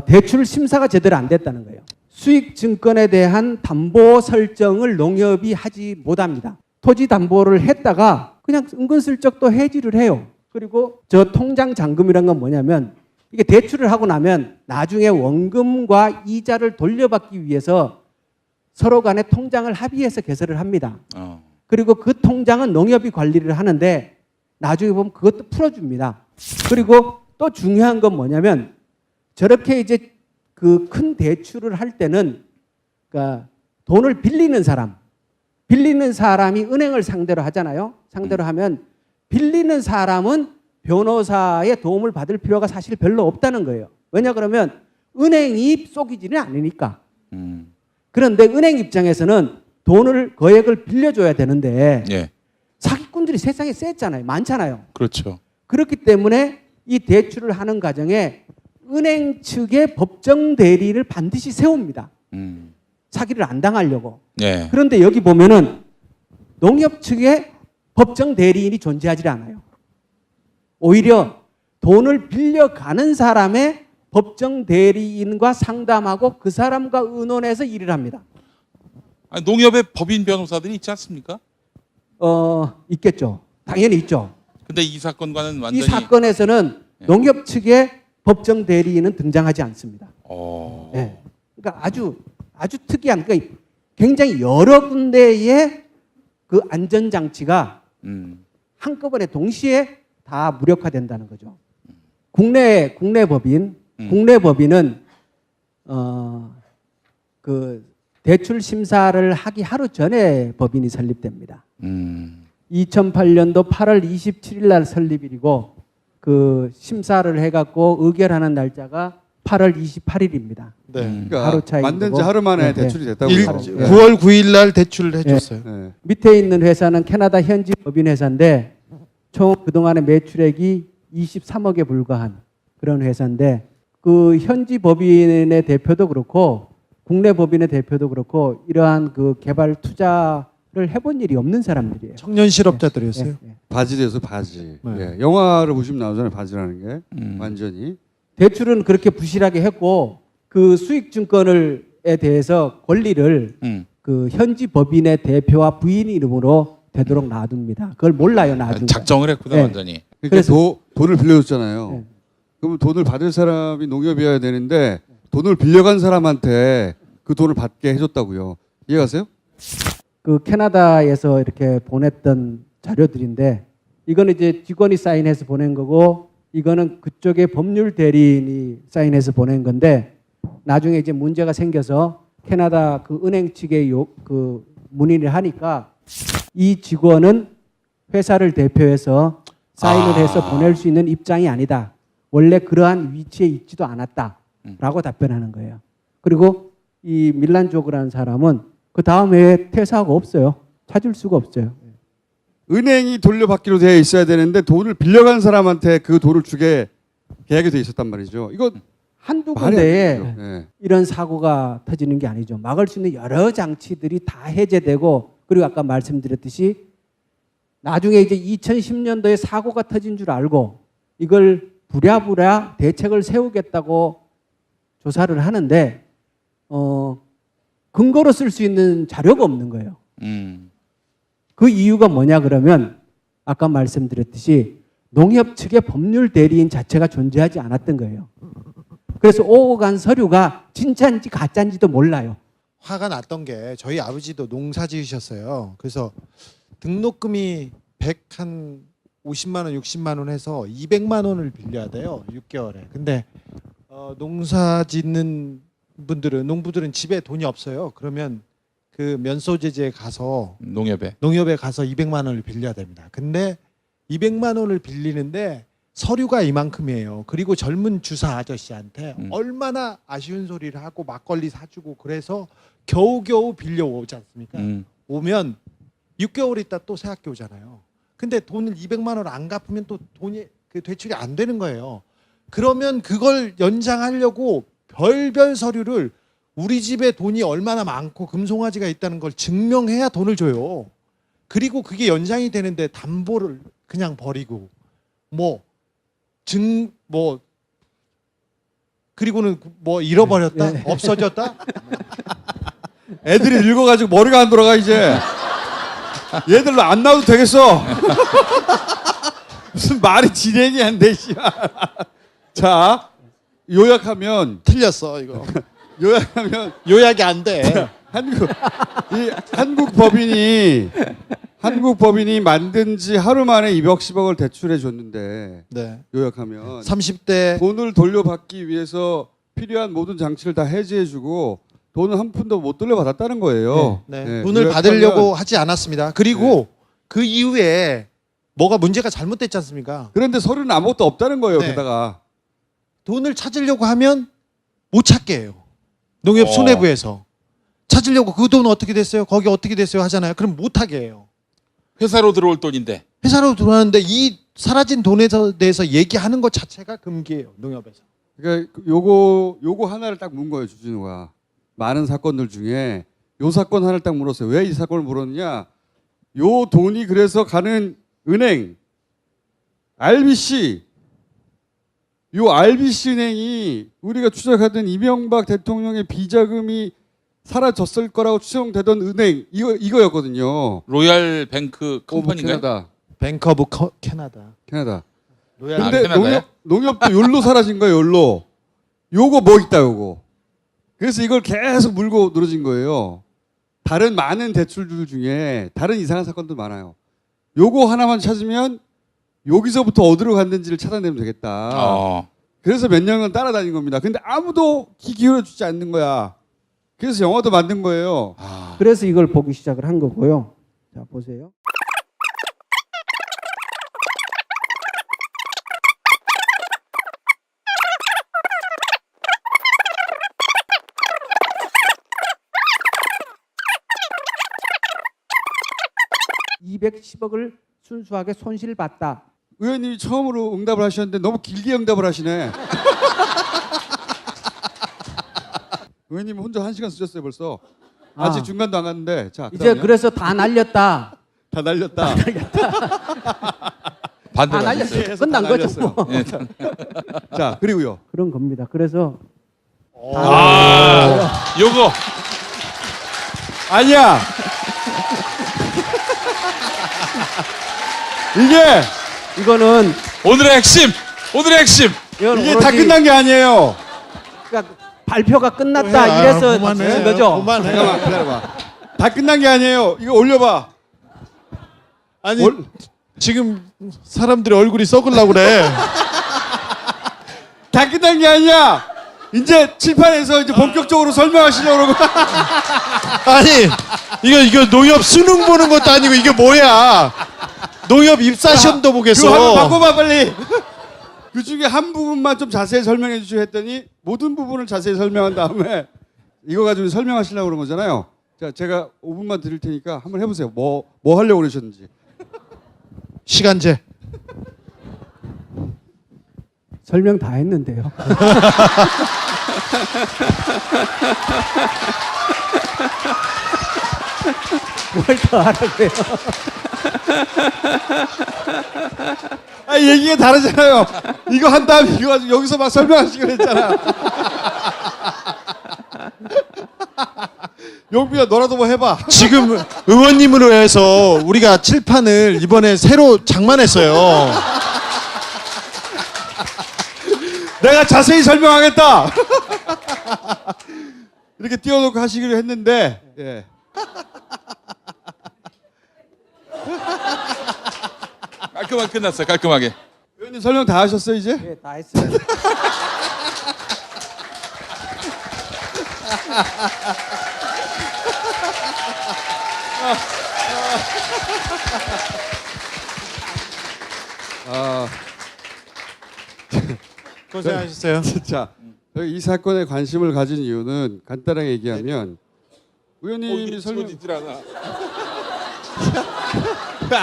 대출 심사가 제대로 안 됐다는 거예요. 수익 증권에 대한 담보 설정을 농협이 하지 못합니다. 토지 담보를 했다가 그냥 은근슬쩍 또 해지를 해요. 그리고 저 통장 잔금이란 건 뭐냐면 이게 대출을 하고 나면 나중에 원금과 이자를 돌려받기 위해서 서로 간에 통장을 합의해서 개설을 합니다. 그리고 그 통장은 농협이 관리를 하는데 나중에 보면 그것도 풀어줍니다. 그리고 또 중요한 건 뭐냐면 저렇게 이제 그 큰 대출을 할 때는 그러니까 돈을 빌리는 사람이 은행을 상대로 하잖아요. 상대로 하면 빌리는 사람은 변호사의 도움을 받을 필요가 사실 별로 없다는 거예요. 왜냐 그러면 은행이 속이지는 않으니까. 그런데 은행 입장에서는 거액을 빌려줘야 되는데 예. 사기꾼들이 세상에 셌잖아요. 많잖아요. 그렇죠. 그렇기 때문에 이 대출을 하는 과정에 은행 측의 법정 대리를 반드시 세웁니다. 사기를 안 당하려고. 예. 그런데 여기 보면은 농협 측의 법정 대리인이 존재하지 않아요. 오히려 돈을 빌려가는 사람의 법정 대리인과 상담하고 그 사람과 의논해서 일을 합니다. 아니, 농협에 법인 변호사들이 있지 않습니까? 있겠죠. 당연히 있죠. 근데 이 사건과는 이 완전히 사건에서는 농협 측의 법정 대리인은 등장하지 않습니다. 네. 그러니까 아주 특이한, 그러니까 굉장히 여러 군데의 그 안전장치가 한꺼번에 동시에 다 무력화된다는 거죠. 국내 법인은 그 대출 심사를 하기 하루 전에 법인이 설립됩니다. 2008년도 8월 27일 날 설립일이고 그 심사를 해갖고 의결하는 날짜가 8월 28일입니다. 네. 그러니까 하루 차이인 만든 지 거고. 하루 만에 네, 대출이 네. 됐다고요. 9월 9일 날 대출을 해줬어요. 네. 밑에 있는 회사는 캐나다 현지 법인 회사인데 총 그동안의 매출액이 23억에 불과한 그런 회사인데 그 현지 법인의 대표도 그렇고 국내 법인의 대표도 그렇고 이러한 그 개발 투자를 해본 일이 없는 사람들이에요. 청년 실업자들이었어요. 예, 예. 바지에서 바지. 네. 예. 영화를 보시면 나오잖아요. 바지라는 게 완전히. 대출은 그렇게 부실하게 했고 그 수익증권을에 대해서 권리를 그 현지 법인의 대표와 부인 이름으로 되도록 놔둡니다. 그걸 몰라요 나중에. 작정을 했구나 네. 완전히. 그러니까 그래서- 돈을 빌려줬잖아요. 네. 그러면 돈을 받을 사람이 농협이어야 되는데 돈을 빌려간 사람한테 그 돈을 받게 해줬다고요. 이해가세요? 그 캐나다에서 이렇게 보냈던 자료들인데 이거는 이제 직원이 사인해서 보낸 거고 이거는 그쪽의 법률 대리인이 사인해서 보낸 건데 나중에 이제 문제가 생겨서 캐나다 그 은행 측에 그 문의를 하니까 이 직원은 회사를 대표해서 사인을 해서 보낼 수 있는 입장이 아니다. 원래 그러한 위치에 있지도 않았다라고 답변하는 거예요. 그리고 이 밀란조그라는 사람은 그 다음 해에 퇴사하고 없어요. 찾을 수가 없어요. 은행이 돌려받기로 되어 있어야 되는데 돈을 빌려간 사람한테 그 돈을 주게 계약이 돼 있었단 말이죠. 이거 한두 말이 안 군데에 되죠. 예. 이런 사고가 터지는 게 아니죠. 막을 수 있는 여러 장치들이 다 해제되고 그리고 아까 말씀드렸듯이 나중에 이제 2010년도에 사고가 터진 줄 알고 이걸 부랴부랴 대책을 세우겠다고 조사를 하는데 근거로 쓸 수 있는 자료가 없는 거예요. 그 이유가 뭐냐 그러면 아까 말씀드렸듯이 농협 측의 법률 대리인 자체가 존재하지 않았던 거예요. 그래서 오고 간 서류가 진짜인지 가짜인지도 몰라요. 화가 났던 게 저희 아버지도 농사 지으셨어요. 그래서 등록금이 50만 원, 60만 원 해서 200만 원을 빌려야 돼요. 6개월에. 근데 농사 짓는 분들은 농부들은 집에 돈이 없어요. 그러면 그 면소재지에 가서 농협에 가서 200만 원을 빌려야 됩니다. 근데 200만 원을 빌리는데 서류가 이만큼이에요. 그리고 젊은 주사 아저씨한테 얼마나 아쉬운 소리를 하고 막걸리 사주고 그래서 겨우겨우 빌려오지 않습니까? 오면 6개월 있다 또 새 학기 오잖아요. 근데 돈을 200만 원을 안 갚으면 또 돈이 그 대출이 안 되는 거예요. 그러면 그걸 연장하려고 별별 서류를 우리 집에 돈이 얼마나 많고 금송아지가 있다는 걸 증명해야 돈을 줘요. 그리고 그게 연장이 되는데 담보를 그냥 버리고 그리고는 뭐 잃어버렸다, 네. 없어졌다. 애들이 늙어가지고 머리가 안 돌아가 이제. 얘들로 안 나와도 되겠어. 무슨 말이 진행이 안 돼. 자, 요약하면 틀렸어 이거. 요약이 안 돼. 한국 법인이 만든 지 하루 만에 210억을 대출해 줬는데 네. 요약하면 30대 돈을 돌려받기 위해서 필요한 모든 장치를 다 해제해주고 돈을 한 푼도 못 돌려받았다는 거예요. 네. 네, 돈을 요약하면 받으려고 하지 않았습니다. 그리고 그 이후에 뭐가 문제가 잘못됐지 않습니까? 그런데 서류는 아무것도 없다는 거예요. 네. 게다가 돈을 찾으려고 하면 못 찾게 해요. 농협 수뇌부에서 찾으려고 그 돈 어떻게 됐어요? 거기 어떻게 됐어요? 하잖아요. 그럼 못 하게 해요. 회사로 들어올 돈인데. 회사로 들어왔는데 이 사라진 돈에 대해서 얘기하는 것 자체가 금기예요. 농협에서. 그러니까 요거 하나를 딱 문 거예요. 주진우가 많은 사건들 중에 요 사건 하나를 딱 물었어요. 왜 이 사건을 물었냐? 요 돈이 그래서 가는 은행 RBC 요 RBC 은행이 우리가 추적하던 이명박 대통령의 비자금이 사라졌을 거라고 추정되던 은행 이거였거든요. 로얄 뱅크 컴퍼니인가요? 캐나다. 뱅크 오브 캐나다. 캐나다. 로얄 아, 근데 캐나다요? 농협도 욜로 사라진 거예요. 욜로. 요거 뭐 있다 요거. 그래서 이걸 계속 물고 늘어진 거예요. 다른 많은 대출들 중에 다른 이상한 사건도 많아요. 요거 하나만 찾으면 여기서부터 어디로 갔는지를 찾아내면 되겠다. 그래서 몇 년간 따라다닌 겁니다. 근데 아무도 귀 기울여주지 않는 거야. 그래서 영화도 만든 거예요. 그래서 이걸 보기 시작을 한 거고요. 자 보세요. 210억을 순수하게 손실을 봤다. 의원님이 처음으로 응답을 하셨는데 너무 길게 응답을 하시네. 의원님 혼자 1시간 쓰셨어요 벌써. 아직 아. 중간도 안 갔는데. 자, 이제 그다음에 그래서 다 날렸다. 다 날렸다. 다 반대로 날렸어요. 하셨어요. 끝난 다 거죠. 날렸어요. 뭐. 자, 그리고요. 그런 겁니다. 그래서 요거 아니야. 이게 이거는 오늘의 핵심. 이건 이게 다 오로지 끝난 게 아니에요. 그러니까 발표가 끝났다 이래서 쓴 거죠. 잠깐만 기다려봐. 다 끝난 게 아니에요. 이거 올려봐. 아니 지금 사람들이 얼굴이 썩으려고 그래. 다 끝난 게 아니야. 이제 칠판에서 이제 본격적으로 설명하시려고 그러고. 아니 이거 농협 수능 보는 것도 아니고 이게 뭐야? 농협 입사 시험도 그거 한번 보겠어. 바꿔봐 빨리. 그 중에 한 부분만 좀 자세히 설명해 주시고 했더니 모든 부분을 자세히 설명한 다음에 이거 가지고 설명하시려고 그런 거잖아요. 자, 제가 5분만 드릴 테니까 한번 해보세요. 뭐 하려고 그러셨는지. 시간제. 설명 다 했는데요. 뭘 더 하라고요? 아, 얘기가 다르잖아요. 이거 한 다음에 이거 가지고 여기서 막 설명하시기로 했잖아. 용비야 너라도 뭐 해봐. 지금 의원님으로 해서 우리가 칠판을 이번에 새로 장만했어요. 내가 자세히 설명하겠다. 이렇게 띄워놓고 하시기로 했는데, 예. 깔끔하게 끝났어요. 깔끔하게. 의원님 설명 다 하셨어요 이제? 네, 다 했어요. 아, 고생하셨어요. 진짜 저희 이 사건에 관심을 가진 이유는 간단하게 얘기하면 의원님이 설명 지워지질 않아.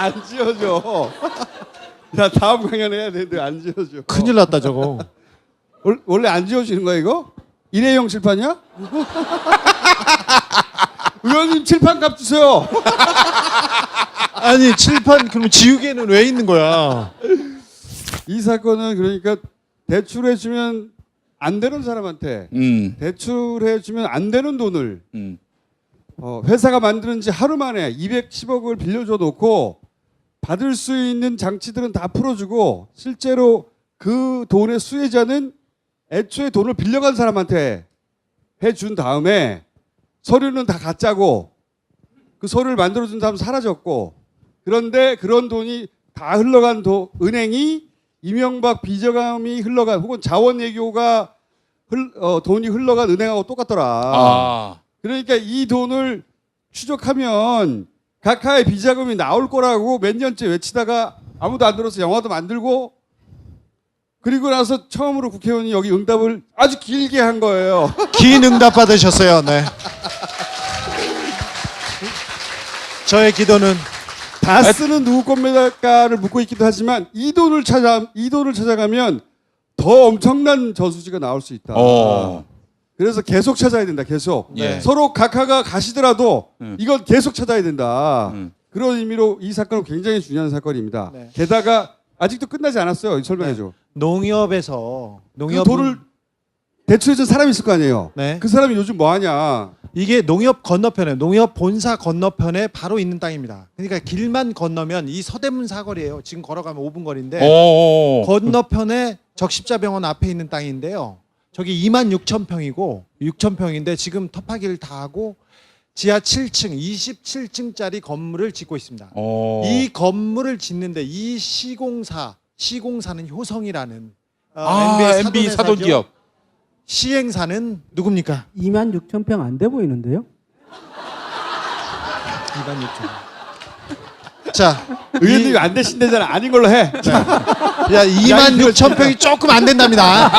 안 지어줘. 야 다음 강연 해야 되는데 안 지어줘. 큰일 났다 저거. 원래 안 지워지는 거야 이거? 일회용 칠판이야? 의원님 칠판 값 주세요. 아니 칠판 그럼 지우개는 왜 있는 거야? 이 사건은 그러니까 대출해주면 안 되는 사람한테 대출해주면 안 되는 돈을 회사가 만드는 지 하루 만에 210억을 빌려줘 놓고 받을 수 있는 장치들은 다 풀어주고 실제로 그 돈의 수혜자는 애초에 돈을 빌려간 사람한테 해준 다음에 서류는 다 가짜고 그 서류를 만들어준 사람 사라졌고 그런데 그런 돈이 다 흘러간 은행이 이명박 비저감이 흘러간 혹은 자원외교가 돈이 흘러간 은행하고 똑같더라. 아. 그러니까 이 돈을 추적하면 각하의 비자금이 나올 거라고 몇 년째 외치다가 아무도 안 들어서 영화도 만들고 그리고 나서 처음으로 국회의원이 여기 응답을 아주 길게 한 거예요. 긴 응답 받으셨어요. 네. 저의 기도는 다 쓰는 누구 겁니까를 묻고 있기도 하지만 이 돈을 찾아가면 더 엄청난 저수지가 나올 수 있다. 그래서 계속 찾아야 된다. 계속. 예. 서로 각하가 가시더라도 이건 계속 찾아야 된다. 음. 그런 의미로 이 사건은 굉장히 중요한 사건입니다. 네. 게다가 아직도 끝나지 않았어요. 설명해줘. 농협에서 그 돈을 대출해준 사람이 있을 거 아니에요. 네. 그 사람이 요즘 뭐 하냐. 이게 농협 건너편에 농협 본사 건너편에 바로 있는 땅입니다. 그러니까 길만 건너면 이 서대문 사거리예요. 지금 걸어가면 5분 거리인데 건너편에 적십자병원 앞에 있는 땅인데요. 저기 26,000평이고 6,000평인데 지금 터파기를 다 하고 지하 7층 27층짜리 건물을 짓고 있습니다. 이 건물을 짓는데 이 시공사는 효성이라는 MB 사돈 기업. 시행사는 누굽니까? 26,000평 안 돼 보이는데요? 26,000. 자, 의원님이 안 되신대잖아. 아닌 걸로 해. 야 26,000평이 조금 안 된답니다.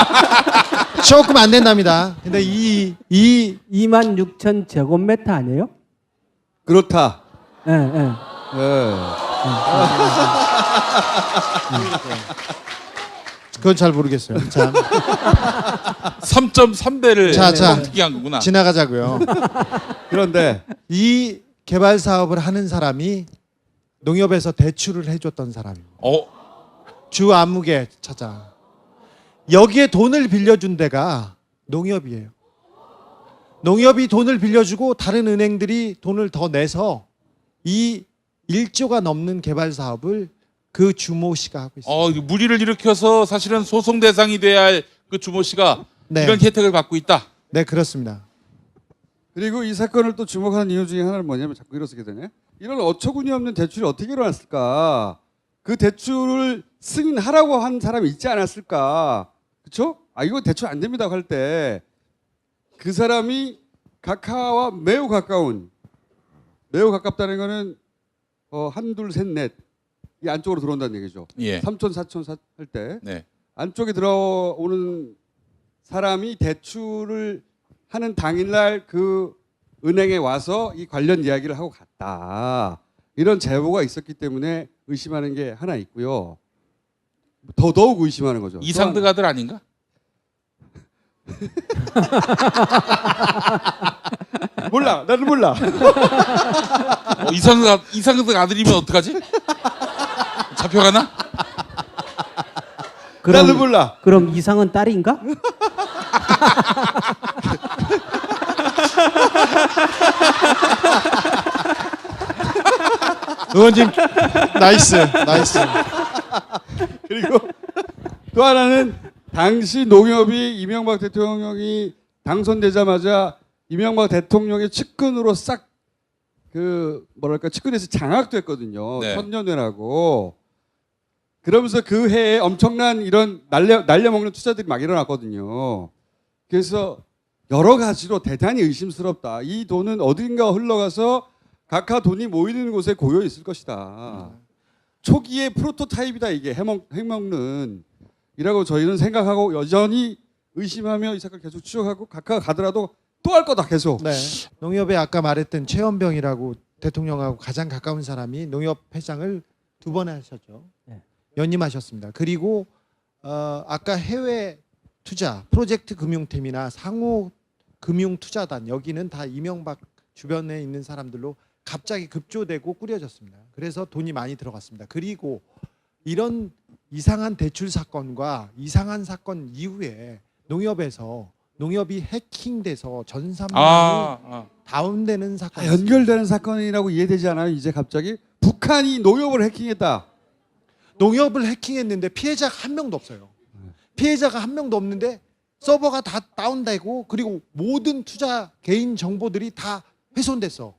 조금 안 된답니다. 근데 이 26,000 제곱미터 아니에요? 그렇다. 예, 예. 네. 그건 잘 모르겠어요. 자, 3.3배를 자. 특이한 거구나. 지나가자고요. 그런데 이 개발 사업을 하는 사람이 농협에서 대출을 해줬던 사람입니다. 주 안무개 찾아. 여기에 돈을 빌려준 데가 농협이에요. 농협이 돈을 빌려주고 다른 은행들이 돈을 더 내서 이 1조가 넘는 개발 사업을 그 주모 씨가 하고 있어요. 이거 무리를 일으켜서 사실은 소송 대상이 돼야 할 그 주모 씨가 네. 이런 혜택을 받고 있다. 네, 그렇습니다. 그리고 이 사건을 또 주목하는 이유 중에 하나는 뭐냐면 자꾸 일어서게 되네. 이런 어처구니 없는 대출이 어떻게 일어났을까? 그 대출을 승인하라고 한 사람이 있지 않았을까? 그렇죠? 이거 대출 안 됩니다 할 때 그 사람이 각하와 매우 가깝다는 거는 한둘 셋 넷 이 안쪽으로 들어온다는 얘기죠. 예. 3촌 4촌 할 때 네. 안쪽에 들어오는 사람이 대출을 하는 당일날 그 은행에 와서 이 관련 이야기를 하고 갔다. 이런 제보가 있었기 때문에 의심하는 게 하나 있고요. 더더욱 의심하는 거죠. 이상득 아들 아닌가? 몰라. 나는 몰라. 이상득 아들이면 어떡하지? 잡혀가나? 나는 몰라. 그럼 이상은 딸인가? 의원님 나이스. 그리고 또 하나는 당시 농협이 이명박 대통령이 당선되자마자 이명박 대통령의 측근으로 싹 측근에서 장악됐거든요. 네. 천년회라고. 그러면서 그 해에 엄청난 이런 날려먹는 투자들이 막 일어났거든요. 그래서 여러 가지로 대단히 의심스럽다. 이 돈은 어딘가 흘러가서 각하 돈이 모이는 곳에 고여 있을 것이다. 초기의 프로토타입이다 이게 해먹는 이라고 저희는 생각하고 여전히 의심하며 이 사건을 계속 추적하고 각하가 가더라도 또 할 거다 계속. 네. 농협에 아까 말했던 최원병이라고 대통령하고 가장 가까운 사람이 농협 회장을 2번 하셨죠. 네. 연임하셨습니다. 그리고 아까 해외 투자 프로젝트 금융팀이나 상호 금융투자단 여기는 다 이명박 주변에 있는 사람들로 갑자기 급조되고 꾸려졌습니다. 그래서 돈이 많이 들어갔습니다. 그리고 이런 이상한 대출 사건과 이상한 사건 이후에 농협이 해킹돼서 전 산망이 다운되는 사건. 연결되는 사건이라고 이해되지 않아요? 이제 갑자기 북한이 농협을 해킹했다. 농협을 해킹했는데 피해자가 한 명도 없어요. 피해자가 한 명도 없는데 서버가 다 다운되고 그리고 모든 투자 개인 정보들이 다 훼손됐어.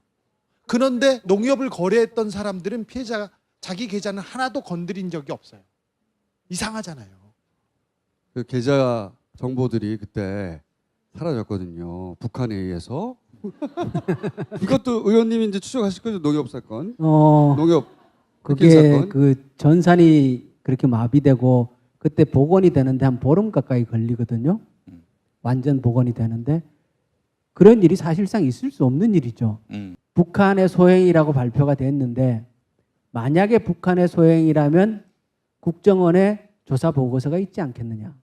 그런데 농협을 거래했던 사람들은 피해자가 자기 계좌는 하나도 건드린 적이 없어요. 이상하잖아요. 그 계좌 정보들이 그때 사라졌거든요. 북한에 의해서. 이것도 의원님이 이제 추적하실 거죠. 농협 사건. 농협 해킹 그게 사건. 그 전산이 그렇게 마비되고 그때 복원이 되는데 한 보름 가까이 걸리거든요. 완전 복원이 되는데 그런 일이 사실상 있을 수 없는 일이죠. 북한의 소행이라고 발표가 됐는데 만약에 북한의 소행이라면 국정원에 조사 보고서가 있지 않겠느냐.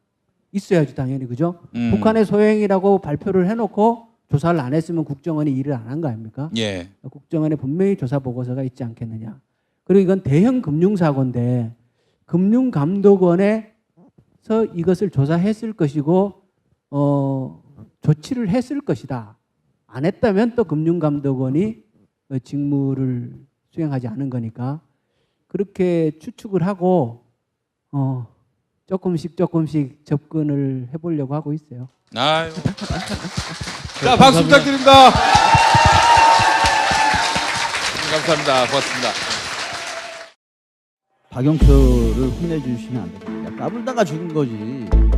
있어야죠 당연히 그죠. 북한의 소행이라고 발표를 해놓고 조사를 안 했으면 국정원이 일을 안 한 거 아닙니까? 예. 국정원에 분명히 조사 보고서가 있지 않겠느냐. 그리고 이건 대형 금융사고인데 금융감독원에서 이것을 조사했을 것이고 조치를 했을 것이다. 안 했다면 또 금융감독원이 직무를 수행하지 않은 거니까 그렇게 추측을 하고 조금씩 접근을 해보려고 하고 있어요. 아유. 자, 박수 부탁드립니다. 감사합니다. 고맙습니다. 박영표를 혼내주시면 안 됩니다. 까불다가 죽은 거지.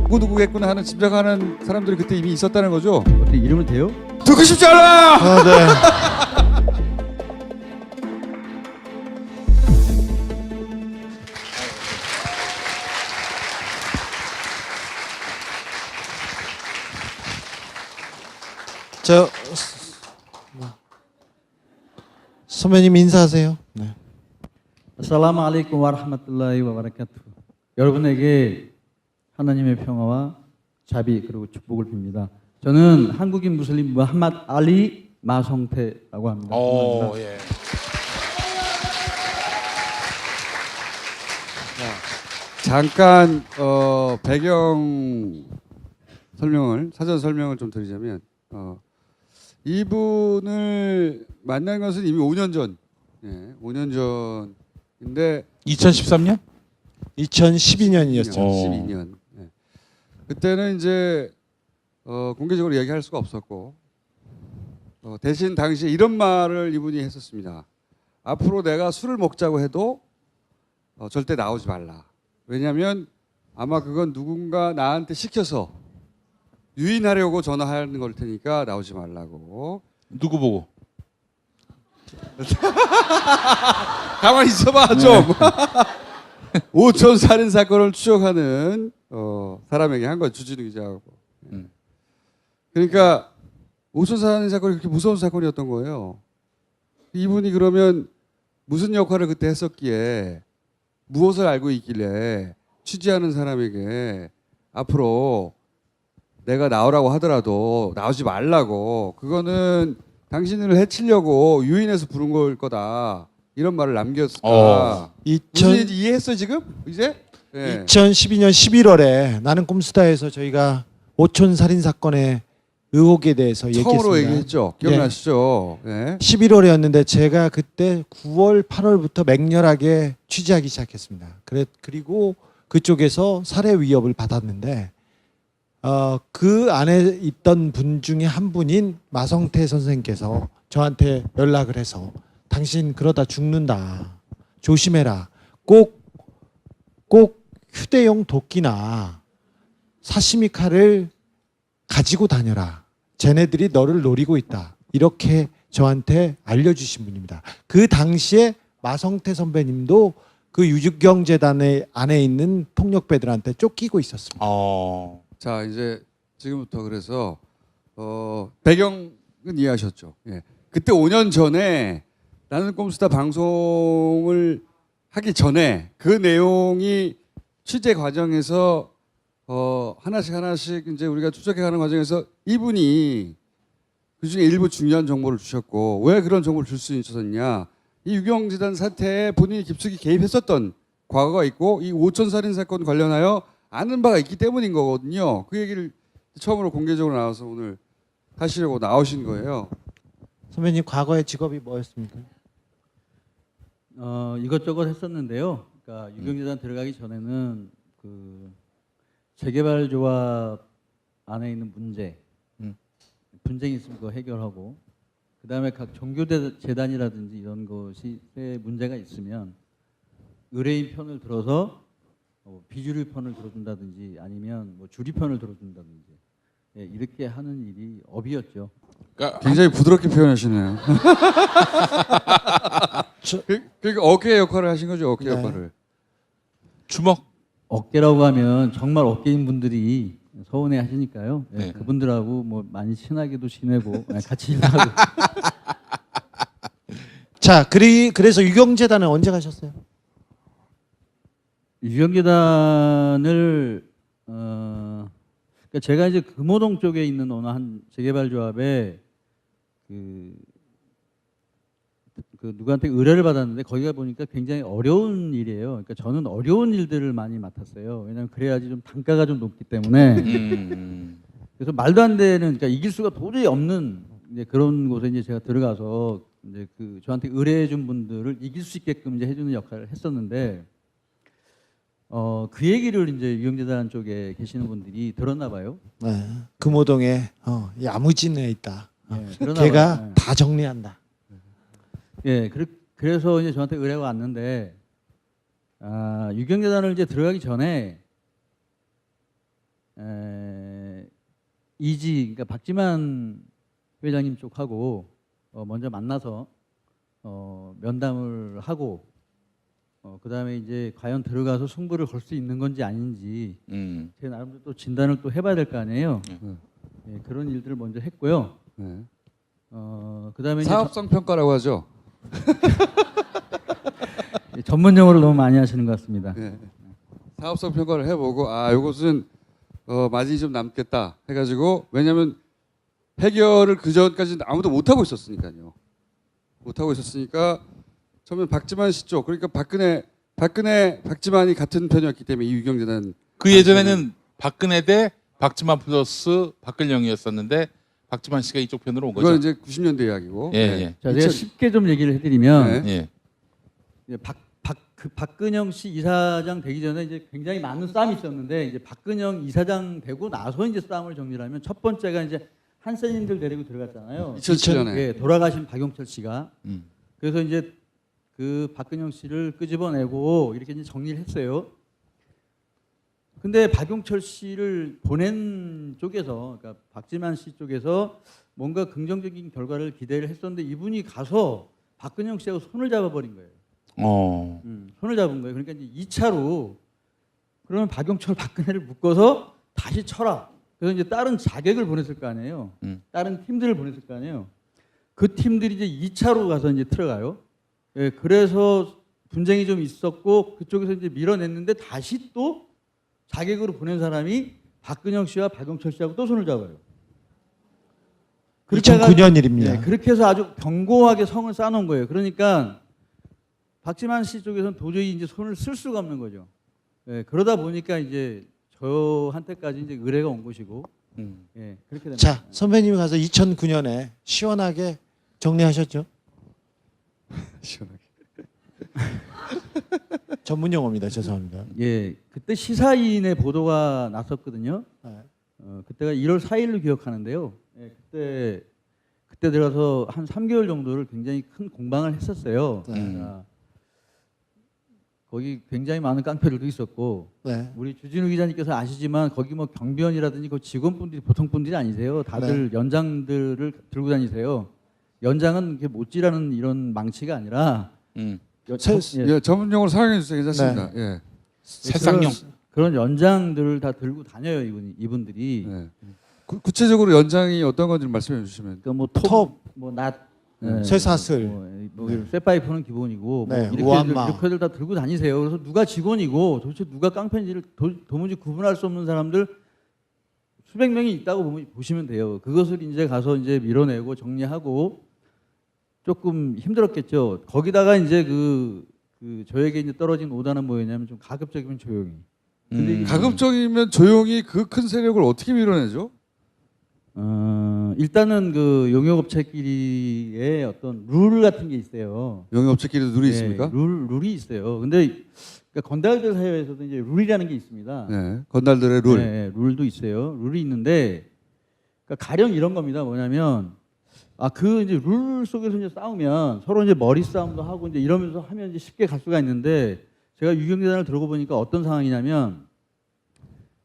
누구겠구나 하는 짐작하는 사람들이 그때 이미 있었다는 거죠. 어떻게 이러면 돼요? 듣고 싶지 않아. 네. 선배님 인사하세요. 네. 아살라무알레이쿰 와라흐마툴라히 와바라카투. 여러분에게 하나님의 평화와 자비 그리고 축복을 빕니다. 저는 한국인 무슬림 무함마드 알리 마성태라고 합니다. 반갑습니다. 예. 잠깐 배경 설명을 사전 설명을 좀 드리자면 이분을 만난 것은 이미 5년 전, 5년 전인데 2013년? 2012년이었죠. 12년. 그때는 이제 공개적으로 얘기할 수가 없었고 대신 당시에 이런 말을 이분이 했었습니다. 앞으로 내가 술을 먹자고 해도 절대 나오지 말라. 왜냐하면 아마 그건 누군가 나한테 시켜서 유인하려고 전화하는 걸 테니까 나오지 말라고. 누구 보고? 가만히 있어봐 좀. 5천 살인 사건을 추적하는 사람에게 한 거예요. 주진우 기자하고. 그러니까 5천 살인 사건이 그렇게 무서운 사건이었던 거예요. 이분이 그러면 무슨 역할을 그때 했었기에 무엇을 알고 있길래 취재하는 사람에게 앞으로 내가 나오라고 하더라도 나오지 말라고, 그거는 당신을 해치려고 유인해서 부른 걸 거다, 이런 말을 남겼을까. 무슨 일인지 이해했어 지금? 이제? 네. 2012년 11월에 나는 꼼수다에서 저희가 오촌 살인 사건의 의혹에 대해서 얘기했습니다. 처음으로 얘기했죠. 기억나시죠? 네. 11월이었는데 제가 그때 9월, 8월부터 맹렬하게 취재하기 시작했습니다. 그리고 그쪽에서 살해 위협을 받았는데 그 안에 있던 분 중에 한 분인 마성태 선생님께서 저한테 연락을 해서 당신 그러다 죽는다. 조심해라. 꼭 휴대용 도끼나 사시미 칼을 가지고 다녀라. 쟤네들이 너를 노리고 있다. 이렇게 저한테 알려주신 분입니다. 그 당시에 마성태 선배님도 그 유경재단 안에 있는 폭력배들한테 쫓기고 있었습니다. 자, 이제 지금부터 그래서 배경은 이해하셨죠? 예. 그때 5년 전에 나는 꼼수다 방송을 하기 전에 그 내용이 취재 과정에서 하나씩 이제 우리가 추적해가는 과정에서 이분이 그중에 일부 중요한 정보를 주셨고, 왜 그런 정보를 줄 수 있었냐? 이 유경재단 사태에 본인이 깊숙이 개입했었던 과거가 있고, 이 5천 살인 사건 관련하여 아는 바가 있기 때문인 거거든요. 그 얘기를 처음으로 공개적으로 나와서 오늘 하시려고 나오신 거예요. 선배님 과거의 직업이 뭐였습니까? 이것저것 했었는데요. 그러니까 유경재단 들어가기 전에는 그 재개발 조합 안에 있는 문제, 분쟁이 있으면 그거 해결하고, 그 다음에 각 종교 재단이라든지 이런 것이 문제가 있으면 의뢰인 편을 들어서 비주류 편을 들어준다든지 아니면 뭐 주리 편을 들어준다든지, 예, 이렇게 하는 일이 업이었죠. 그러니까 굉장히 부드럽게 표현하시네요. 그러니까 어깨 역할을 하신 거죠, 어깨 역할을. 주먹. 어깨라고 하면 정말 어깨인 분들이 서운해 하시니까요. 예, 네. 그분들하고 뭐 많이 친하게도 지내고 같이 일하고. 자, 그래서 유경재단은 언제 가셨어요? 유경재단을 그러니까 제가 이제 금호동 쪽에 있는 어느 한 재개발 조합에 그 누구한테 의뢰를 받았는데 거기가 보니까 굉장히 어려운 일이에요. 그러니까 저는 어려운 일들을 많이 맡았어요. 왜냐하면 그래야지 좀 단가가 좀 높기 때문에. 그래서 말도 안 되는, 그러니까 이길 수가 도저히 없는 이제 그런 곳에 이제 제가 들어가서 이제 그 저한테 의뢰해 준 분들을 이길 수 있게끔 이제 해주는 역할을 했었는데, 그 얘기를 이제 유경재단 쪽에 계시는 분들이 들었나 봐요. 네. 금호동에 야무진에 있다. 네, 그러나 걔가 봐요. 네. 다 정리한다. 예, 그래서 이제 저한테 의뢰가 왔는데, 유경재단을 이제 들어가기 전에 그러니까 박지만 회장님 쪽하고 먼저 만나서 면담을 하고, 그 다음에 이제 과연 들어가서 승부를 걸 수 있는 건지 아닌지 제 나름대로 또 진단을 또 해봐야 될 거 아니에요. 예, 그런 일들을 먼저 했고요. 네. 그 다음에 사업성 평가라고 하죠. 전문용어를 너무 많이 하시는 것 같습니다. 예. 사업성 평가를 해보고 이것은 마진이 좀 남겠다 해가지고 왜냐하면 해결을 그 전까지는 아무도 못 하고 있었으니까요. 못 하고 있었으니까 처음엔 박지만 씨 쪽 그러니까 박근혜 박지만이 같은 편이었기 때문에 이 유경재단 그 예전에는 박근혜 대 박지만 플러스 박근영이었었는데 박지만 씨가 이쪽 편으로 온 거죠. 그건 이제 90년대 이야기고. 예, 예. 자, 제가 쉽게 좀 얘기를 해드리면 네. 예. 이제 그 박근영 씨 이사장 되기 전에 이제 굉장히 많은 싸움이 있었는데 이제 박근영 이사장 되고 나서 이제 싸움을 정리하면 첫 번째가 이제 한센인들 데리고 들어갔잖아요. 2007년에. 예, 돌아가신 박용철 씨가. 음. 그래서 이제 그 박근영 씨를 끄집어내고 이렇게 이제 정리를 했어요. 근데 박용철 씨를 보낸 쪽에서, 그러니까 박지만 씨 쪽에서 뭔가 긍정적인 결과를 기대를 했었는데 이분이 가서 박근영 씨하고 손을 잡아버린 거예요. 손을 잡은 거예요. 그러니까 이제 2차로 그러면 박용철, 박근혜를 묶어서 다시 쳐라. 그래서 이제 다른 자객을 보냈을 거 아니에요. 다른 팀들을 보냈을 거 아니에요. 그 팀들이 이제 2차로 가서 이제 들어가요. 예, 그래서 분쟁이 좀 있었고 그쪽에서 이제 밀어냈는데 다시 또 자객으로 보낸 사람이 박근영 씨와 박용철 씨하고 또 손을 잡아요. 2009년 일입니다. 네, 그렇게 해서 아주 견고하게 성을 쌓아놓은 거예요. 그러니까 박지만 씨 쪽에서는 도저히 이제 손을 쓸 수가 없는 거죠. 예, 그러다 보니까 이제 저한테까지 이제 의뢰가 온 것이고, 예, 그렇게 됩니다. 자, 선배님이 가서 2009년에 시원하게 정리하셨죠? 시원하게. 전문 용어입니다. 죄송합니다. 예, 그때 시사인의 보도가 났었거든요. 네. 그때가 1월 4일로 기억하는데요. 예, 그때 들어서 한 3개월 정도를 굉장히 큰 공방을 했었어요. 그러니까 거기 굉장히 많은 깡패들도 있었고, 네. 우리 주진우 기자님께서 아시지만 거기 뭐 경비원이라든지 그 직원분들이 보통 분들이 아니세요. 다들 연장들을 들고 다니세요. 연장은 이렇게 못지라는 이런 망치가 아니라 예, 전문 용어로 사용해 주세요. 괜찮습니다. 예. 새쌍용. 그런 연장들을 다 들고 다녀요. 이분들이. 네. 구체적으로 연장이 어떤 건지 말씀해 주시면. 그러니까 뭐 톱, 뭐 낫, 쇠사슬, 뭐 쇠파이프는 기본이고 네, 뭐 우한마. 이렇게들 다 들고 다니세요. 그래서 누가 직원이고 도대체 누가 깡패인지를 도무지 구분할 수 없는 사람들 수백 명이 있다고 보시면 돼요. 그것을 이제 가서 이제 밀어내고 정리하고 조금 힘들었겠죠. 거기다가 이제 저에게 이제 떨어진 오단은 뭐였냐면 좀 가급적이면 조용히. 근데 가급적이면 조용히 그 큰 세력을 어떻게 밀어내죠? 일단은 그 용역업체끼리의 어떤 룰 같은 게 있어요. 용역업체끼리도 룰이 네, 있습니까? 룰이 있어요. 근데 그러니까 건달들 사회에서도 이제 룰이라는 게 있습니다. 네, 건달들의 룰. 네, 룰도 있어요. 룰이 있는데 그러니까 가령 이런 겁니다. 뭐냐면 그 이제 룰 속에서 이제 싸우면 서로 이제 머리 싸움도 하고 이제 이러면서 하면 이제 쉽게 갈 수가 있는데 제가 유경재단을 들어고 보니까 어떤 상황이냐면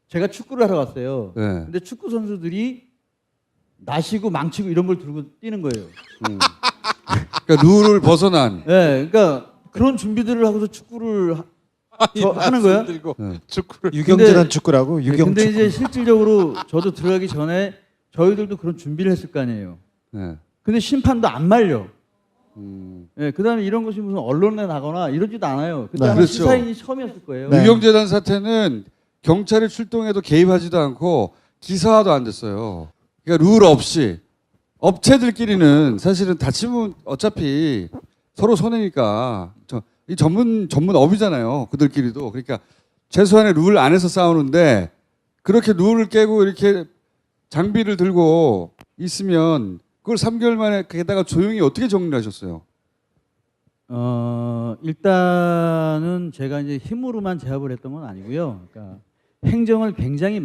제가 축구를 하러 갔어요. 네. 근데 축구 선수들이 나시고 망치고 이런 걸 들고 뛰는 거예요. 그러니까 룰을 벗어난. 네, 그러니까 그런 준비들을 하고서 축구를 하는 거야. 축구를. 유경재단 축구라고 유경 근데 축구. 이제 실질적으로 저도 들어가기 전에 저희들도 그런 준비를 했을 거 아니에요. 네. 근데 심판도 안 말려. 네, 그다음에 이런 것이 무슨 언론에 나거나 이러지도 않아요. 그때 아마 그렇죠. 시사인이 처음이었을 거예요. 네. 유경재단 사태는 경찰이 출동해도 개입하지도 않고 기사화도 안 됐어요. 그러니까 룰 없이 업체들끼리는 사실은 다치면 어차피 서로 손해니까 이 전문업이잖아요. 그들끼리도. 그러니까 최소한의 룰 안에서 싸우는데 그렇게 룰을 깨고 이렇게 장비를 들고 있으면 그걸 3개월 만에 게다가 조용히 어떻게 정리를 하셨어요? 일단은 제가 이제 힘으로만 제압을 했던 건 아니고요. 그러니까 행정을 굉장히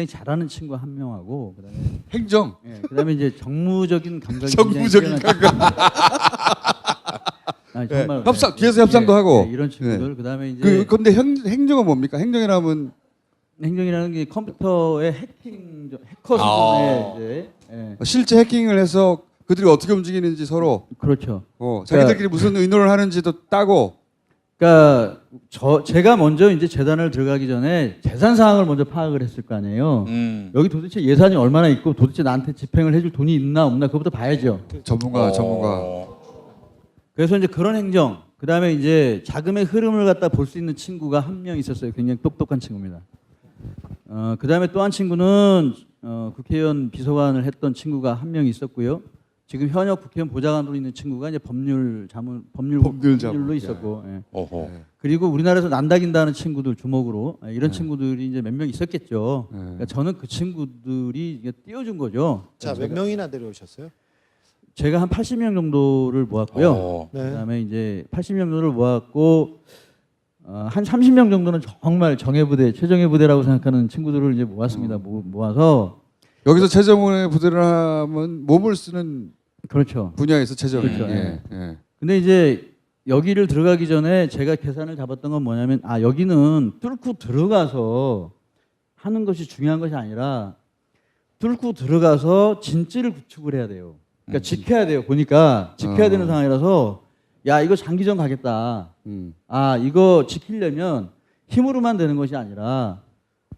잘하는 친구 한 명하고 그다음에 행정. 그다음에 이제 정무적인 감각이 정무적인 굉장히 감각. 아니, 정말 협상 뒤에서 협상도 하고. 이런 친구들 그다음에 이제 근데 행정은 뭡니까? 행정이라면 행정이라는 게 컴퓨터의 해커 수준의 이제 실제 해킹을 해서 그들이 어떻게 움직이는지 서로 그렇죠. 자기들끼리 무슨 의논을 하는지도 따고. 그러니까 제가 먼저 이제 재단을 들어가기 전에 재산 사항을 먼저 파악을 했을 거 아니에요. 여기 도대체 예산이 얼마나 있고 도대체 나한테 집행을 해줄 돈이 있나 없나 그것부터 봐야죠. 전문가. 그래서 이제 그런 행정 그다음에 이제 자금의 흐름을 갖다 볼 수 있는 친구가 한 명 있었어요. 굉장히 똑똑한 친구입니다. 그다음에 또 한 친구는 국회의원 비서관을 했던 친구가 한 명 있었고요. 지금 현역 국회의원 보좌관으로 있는 친구가 이제 법률로 있었고, 예. 어허. 그리고 우리나라에서 난다긴다는 친구들 주목으로 이런 친구들이 이제 몇 명 있었겠죠. 그러니까 저는 그 친구들이 이게 띄워준 거죠. 자, 몇 명이나 데려오셨어요? 제가 한 80명 정도를 모았고요. 어. 네. 그다음에 이제 80명 정도를 모았고 한 30명 정도는 정말 정예부대, 최정예부대라고 생각하는 친구들을 이제 모았습니다. 모아서 여기서 최정훈의 부대를 하면 몸을 쓰는 그렇죠. 분야에서 최정훈. 그렇죠. 예. 예. 근데 이제 여기를 들어가기 전에 제가 계산을 잡았던 건 뭐냐면 여기는 뚫고 들어가서 하는 것이 중요한 것이 아니라 뚫고 들어가서 진지를 구축을 해야 돼요. 그러니까 지켜야 돼요. 보니까 지켜야 되는 상황이라서 야 이거 장기전 가겠다. 이거 지키려면 힘으로만 되는 것이 아니라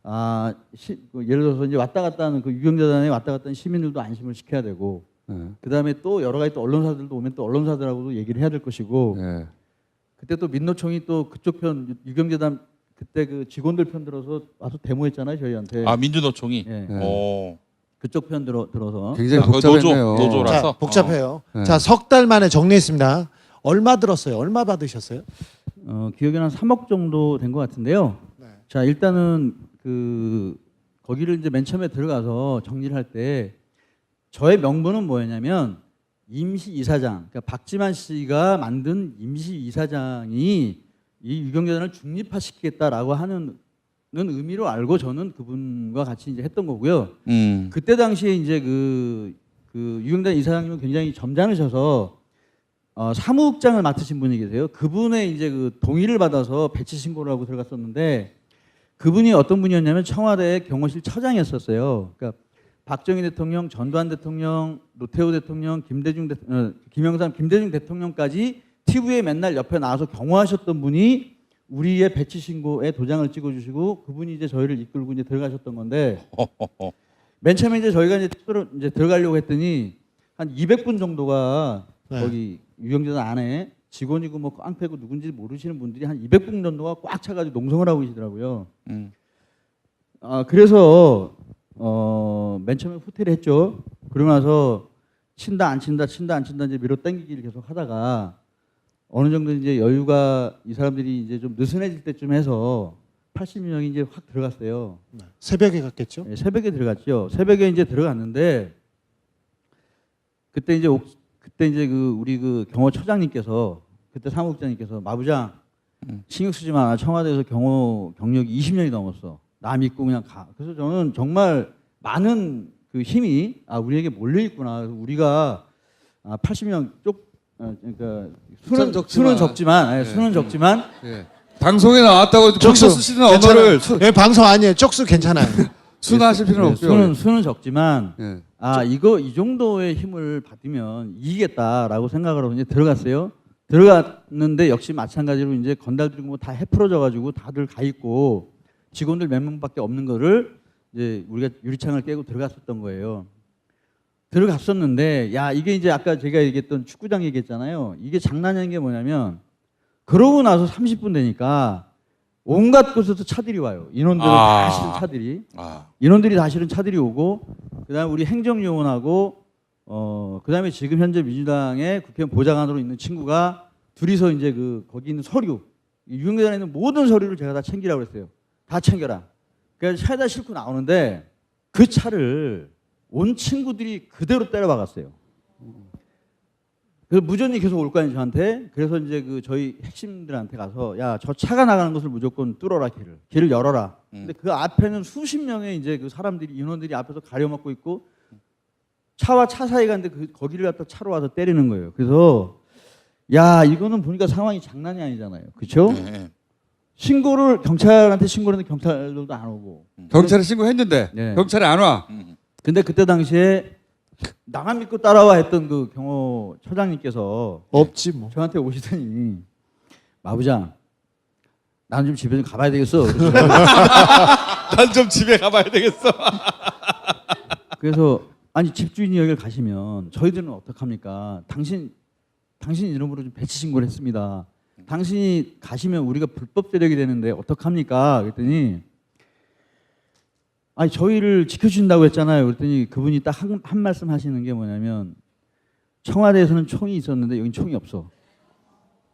예를 들어서 이제 왔다 갔다 하는 그 유경재단에 왔다 갔다 하는 시민들도 안심을 시켜야 되고 그다음에 또 여러 가지 또 언론사들도 오면 또 언론사들하고도 얘기를 해야 될 것이고 그때 또 민노총이 또 그쪽 편 유경재단 그때 그 직원들 편 들어서 와서 데모했잖아요 저희한테. 민주노총이. 예. 그쪽 편 들어서 굉장히 복잡했네요. 노조라서. 자, 복잡해요. 네. 자, 석 달 만에 정리했습니다. 얼마 들었어요? 얼마 받으셨어요? 기억에는 한 3억 정도 된 것 같은데요. 네. 자 일단은 거기를 이제 맨 처음에 들어가서 정리를 할 때 저의 명분은 뭐였냐면 임시 이사장, 그러니까 박지만 씨가 만든 임시 이사장이 이 유경재단을 중립화시키겠다라고 하는 의미로 알고 저는 그분과 같이 이제 했던 거고요. 그때 당시에 이제 그 유경재단 이사장님은 굉장히 점잖으셔서 사무국장을 맡으신 분이 계세요. 그분의 이제 그 동의를 받아서 배치 신고를 하고 들어갔었는데 그분이 어떤 분이었냐면 청와대 경호실 처장이었었어요. 그러니까 박정희 대통령, 전두환 대통령, 노태우 대통령, 김영삼, 김대중 대통령까지 TV에 맨날 옆에 나와서 경호하셨던 분이 우리의 배치 신고에 도장을 찍어주시고 그분이 이제 저희를 이끌고 이제 들어가셨던 건데 맨 처음에 이제 저희가 이제 들어가려고 했더니 한 200분 정도가 네. 거기 유경재단 안에 직원이고 뭐 깡패고 누군지 모르시는 분들이 한 200분 정도가 꽉 차가지고 농성을 하고 계시더라고요. 그래서 맨 처음에 후퇴를 했죠. 그러고 나서 친다 안 친다 이제 밀어 당기기를 계속 하다가 어느 정도 이제 여유가 이 사람들이 이제 좀 느슨해질 때쯤 해서 80명이 이제 확 들어갔어요. 새벽에 갔겠죠? 네, 새벽에 들어갔죠. 새벽에 이제 들어갔는데 그때 이제 우리 그 경호처장님께서 그때 사무국장님께서 마부장 신경 쓰지 마. 청와대에서 경호 경력이 20년이 넘었어. 나 믿고 그냥 가. 그래서 저는 정말 많은 그 힘이 우리에게 몰려 있구나. 그래서 우리가 80명 그러니까 수는 적지만 수는 적지만 방송에 나왔다고 적수 쓰시는 언어를 여기 방송 아니에요. 쪽수 괜찮아요. 순화하실 필요는 없고요. 수는 적지만 예. 이거 이 정도의 힘을 받으면 이기겠다라고 생각을 하고 이제 들어갔어요. 들어갔는데 역시 마찬가지로 이제 건달들이 뭐 다 해풀어져 가지고 다들 가 있고 직원들 몇 명밖에 없는 거를 이제 우리가 유리창을 깨고 들어갔었던 거예요. 들어갔었는데 이게 이제 아까 제가 얘기했던 축구장 얘기했잖아요. 이게 장난이 아닌 게 뭐냐면 그러고 나서 30분 되니까 온갖 곳에서 차들이 와요. 인원들은 다 실은 차들이. 인원들이 다 실은 차들이 오고 그다음에 우리 행정요원하고 그다음에 지금 현재 민주당의 국회의원 보좌관으로 있는 친구가 둘이서 이제 거기 있는 서류 유경재단에 있는 모든 서류를 제가 다 챙기라고 했어요. 다 챙겨라. 그래서 차에다 싣고 나오는데 그 차를 온 친구들이 그대로 때려박았어요. 그래서 무전이 계속 올 거 아니에요 저한테. 그래서 이제 저희 핵심들한테 가서 저 차가 나가는 것을 무조건 뚫어라 길을 열어라. 근데 그 앞에는 수십 명의 이제 사람들이 인원들이 앞에서 가려막고 있고 차와 차 사이가 있는데 거기를 갖다 차로 와서 때리는 거예요. 그래서 이거는 보니까 상황이 장난이 아니잖아요. 그렇죠? 경찰한테 신고를 했는데 경찰들도 안 오고. 경찰에 신고했는데 네. 경찰이 안 와. 근데 그때 당시에 나만 믿고 따라와 했던 그 경호처장님께서 없지 뭐. 저한테 오시더니 마부장 나는 좀 집에 좀 가봐야 되겠어. 난 좀 집에 가봐야 되겠어. 그래서 아니 집주인이 여기를 가시면 저희들은 어떡합니까? 당신 이름으로 좀 배치 신고를 했습니다. 당신이 가시면 우리가 불법 세력이 되는데 어떡합니까? 그랬더니 아니 저희를 지켜주신다고 했잖아요. 그랬더니 그분이 딱 한 말씀 하시는 게 뭐냐면 청와대에서는 총이 있었는데 여긴 총이 없어.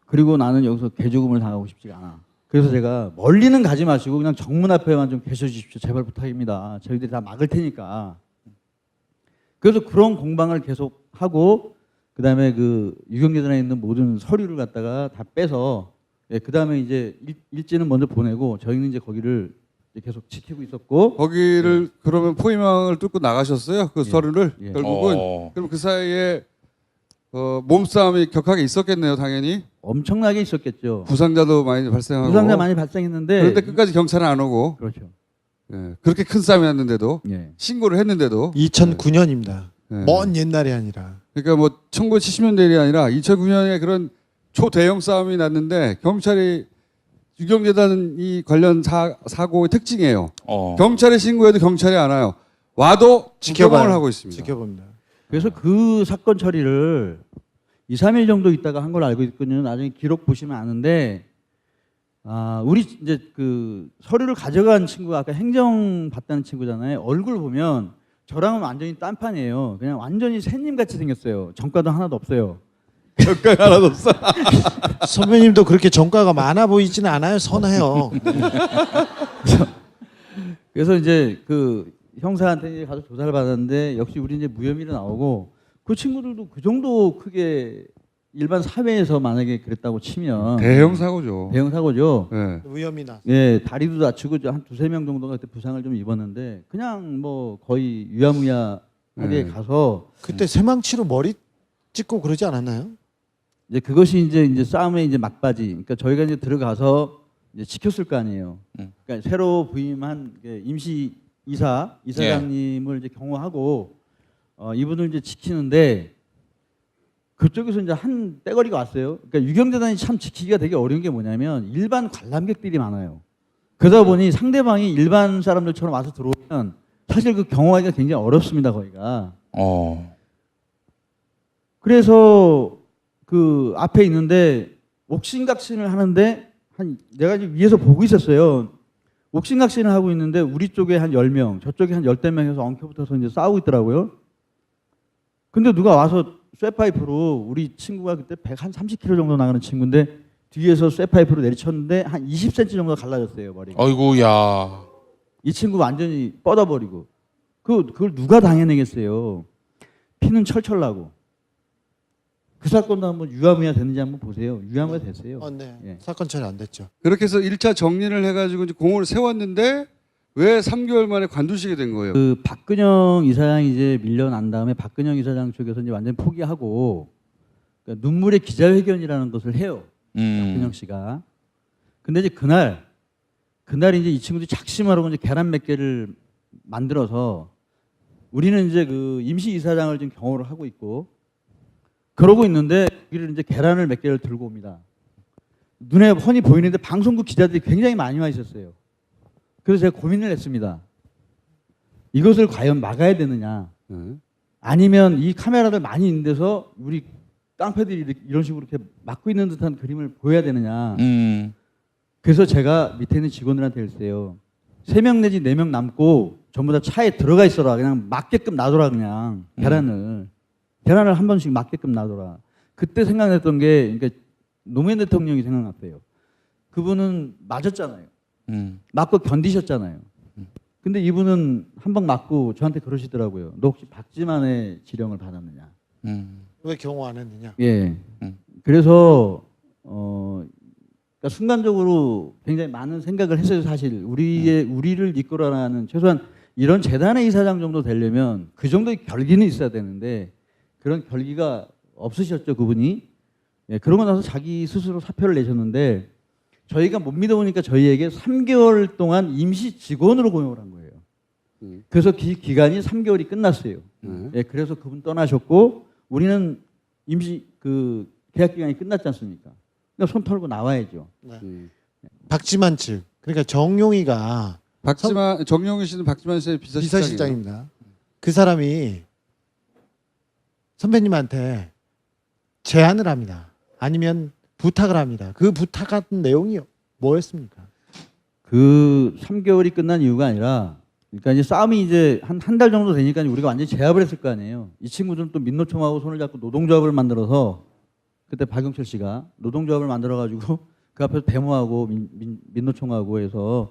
그리고 나는 여기서 개죽음을 당하고 싶지가 않아. 그래서 제가 멀리는 가지 마시고 그냥 정문 앞에만 좀 계셔 주십시오. 제발 부탁입니다. 저희들이 다 막을 테니까. 그래서 그런 공방을 계속 하고 그다음에 그 유경재단에 있는 모든 서류를 갖다가 다 빼서 그다음에 이제 일지는 먼저 보내고 저희는 이제 거기를 계속 지키고 있었고 거기를 그러면 포위망을 뚫고 나가셨어요? 그 서류를 예. 결국은 그럼 그 사이에 몸싸움이 격하게 있었겠네요, 당연히. 엄청나게 있었겠죠. 부상자도 많이 발생하고. 부상자 많이 발생했는데 그런데 끝까지 경찰은 안 오고. 그렇죠. 예. 그렇게 큰 싸움이 났는데도 예. 신고를 했는데도 2009년입니다. 예. 먼 옛날이 아니라. 그러니까 뭐 1970년대 일이 아니라 2009년에 그런 초대형 싸움이 났는데 경찰이 유경재단이 관련 사고의 특징이에요. 경찰에 신고해도 경찰이 안 와요. 와도 지켜방을 하고 있습니다. 지켜봅니다. 그래서 그 사건 처리를 2, 3일 정도 있다가 한 걸로 알고 있거든요. 나중에 기록 보시면 아는데 우리 이제 그 서류를 가져간 친구가 아까 행정 받다는 친구잖아요. 얼굴 보면 저랑은 완전히 딴판이에요. 그냥 완전히 새님 같이 생겼어요. 전과도 하나도 없어요. 전과가 하나도 없어. 선배님도 그렇게 전과가 많아 보이지는 않아요. 선해요. 그래서 이제 그 형사한테 이제 가서 조사를 받았는데 역시 우리 이제 무혐의로 나오고 그 친구들도 그 정도 크게 일반 사회에서 만약에 그랬다고 치면 대형 사고죠. 대형 사고죠. 예. 위험이나. 예, 다리도 다치고 한 두세 명 정도가 그때 부상을 좀 입었는데 그냥 뭐 거의 유야무야하게 가서 그때 새망치로 머리 찍고 그러지 않았나요? 이제 그것이 이제 싸움의 이제 막바지. 그러니까 저희가 이제 들어가서 이제 지켰을 거 아니에요. 그러니까 새로 부임한 임시 이사장님을 이제 경호하고 이분을 이제 지키는데 그쪽에서 이제 한 떼거리가 왔어요. 그러니까 유경재단이 참 지키기가 되게 어려운 게 뭐냐면 일반 관람객들이 많아요. 그러다 보니 상대방이 일반 사람들처럼 와서 들어오면 사실 그 경호하기가 굉장히 어렵습니다, 거기가. 그래서 그 앞에 있는데 옥신각신을 하는데 내가 지금 위에서 보고 있었어요. 옥신각신을 하고 있는데 우리 쪽에 한 10명, 저쪽에 한 10명 해서 엉켜붙어서 이제 싸우고 있더라고요. 근데 누가 와서 쇠파이프로 우리 친구가 그때 130kg 정도 나가는 친구인데 뒤에서 쇠파이프로 내리쳤는데 한 20cm 정도 갈라졌어요, 머리가. 아이고야. 이 친구 완전히 뻗어버리고. 그걸 누가 당해내겠어요. 피는 철철 나고. 그 사건도 한번 유야무야 됐는지 한번 보세요. 유야무야 됐어요. 네. 예. 사건 처리 안 됐죠. 그렇게 해서 1차 정리를 해가지고 이제 공을 세웠는데 왜 3개월 만에 관두시게 된 거예요? 그 박근영 이사장이 이제 밀려난 다음에 박근영 이사장 쪽에서 이제 완전히 포기하고 그러니까 눈물의 기자회견이라는 것을 해요. 박근영 씨가. 근데 이제 그날 이제 이 친구들이 작심하라고 이제 계란 몇 개를 만들어서 우리는 이제 그 임시 이사장을 지금 경호를 하고 있고 그러고 있는데 여기를 이제 계란을 몇 개를 들고 옵니다. 눈에 훤히 보이는데 방송국 기자들이 굉장히 많이 와 있었어요. 그래서 제가 고민을 했습니다. 이것을 과연 막아야 되느냐 아니면 이 카메라들 많이 있는 데서 우리 깡패들이 이런 식으로 이렇게 막고 있는 듯한 그림을 보여야 되느냐. 그래서 제가 밑에 있는 직원들한테 했어요. 3명 내지 4명 남고 전부 다 차에 들어가 있어라. 그냥 맞게끔 놔둬라 그냥 계란을 한 번씩 맞게끔 놔둬라. 그때 생각났던 게 그러니까 노무현 대통령이 생각났대요. 그분은 맞았잖아요. 맞고 견디셨잖아요. 근데 이분은 한 방 맞고 저한테 그러시더라고요. 너 혹시 박지만의 지령을 받았느냐? 왜 경호 안 했느냐? 예. 그래서 그러니까 순간적으로 굉장히 많은 생각을 했어요. 사실 우리를 이끌어나가는 최소한 이런 재단의 이사장 정도 되려면 그 정도의 결기는 있어야 되는데 그런 결기가 없으셨죠, 그분이. 예, 그러고 나서 자기 스스로 사표를 내셨는데 저희가 못 믿어보니까 저희에게 3개월 동안 임시 직원으로 고용을 한 거예요. 그래서 기간이 3개월이 끝났어요. 예, 그래서 그분 떠나셨고 우리는 임시 그 계약 기간이 끝났지 않습니까? 그러니까 손 털고 나와야죠. 박지만 측, 그러니까 정용이가 정용희 씨는 박지만 씨의 비서실장입니다. 그 사람이 선배님한테 제안을 합니다. 아니면 부탁을 합니다. 그 부탁한 내용이 뭐였습니까? 그 3개월이 끝난 이유가 아니라 그러니까 이제 싸움이 이제 한 달 정도 되니까 우리가 완전히 제압을 했을 거 아니에요. 이 친구들은 또 민노총하고 손을 잡고 노동조합을 만들어서 그때 박영철 씨가 노동조합을 만들어 가지고 그 앞에서 데모하고 민노총하고 해서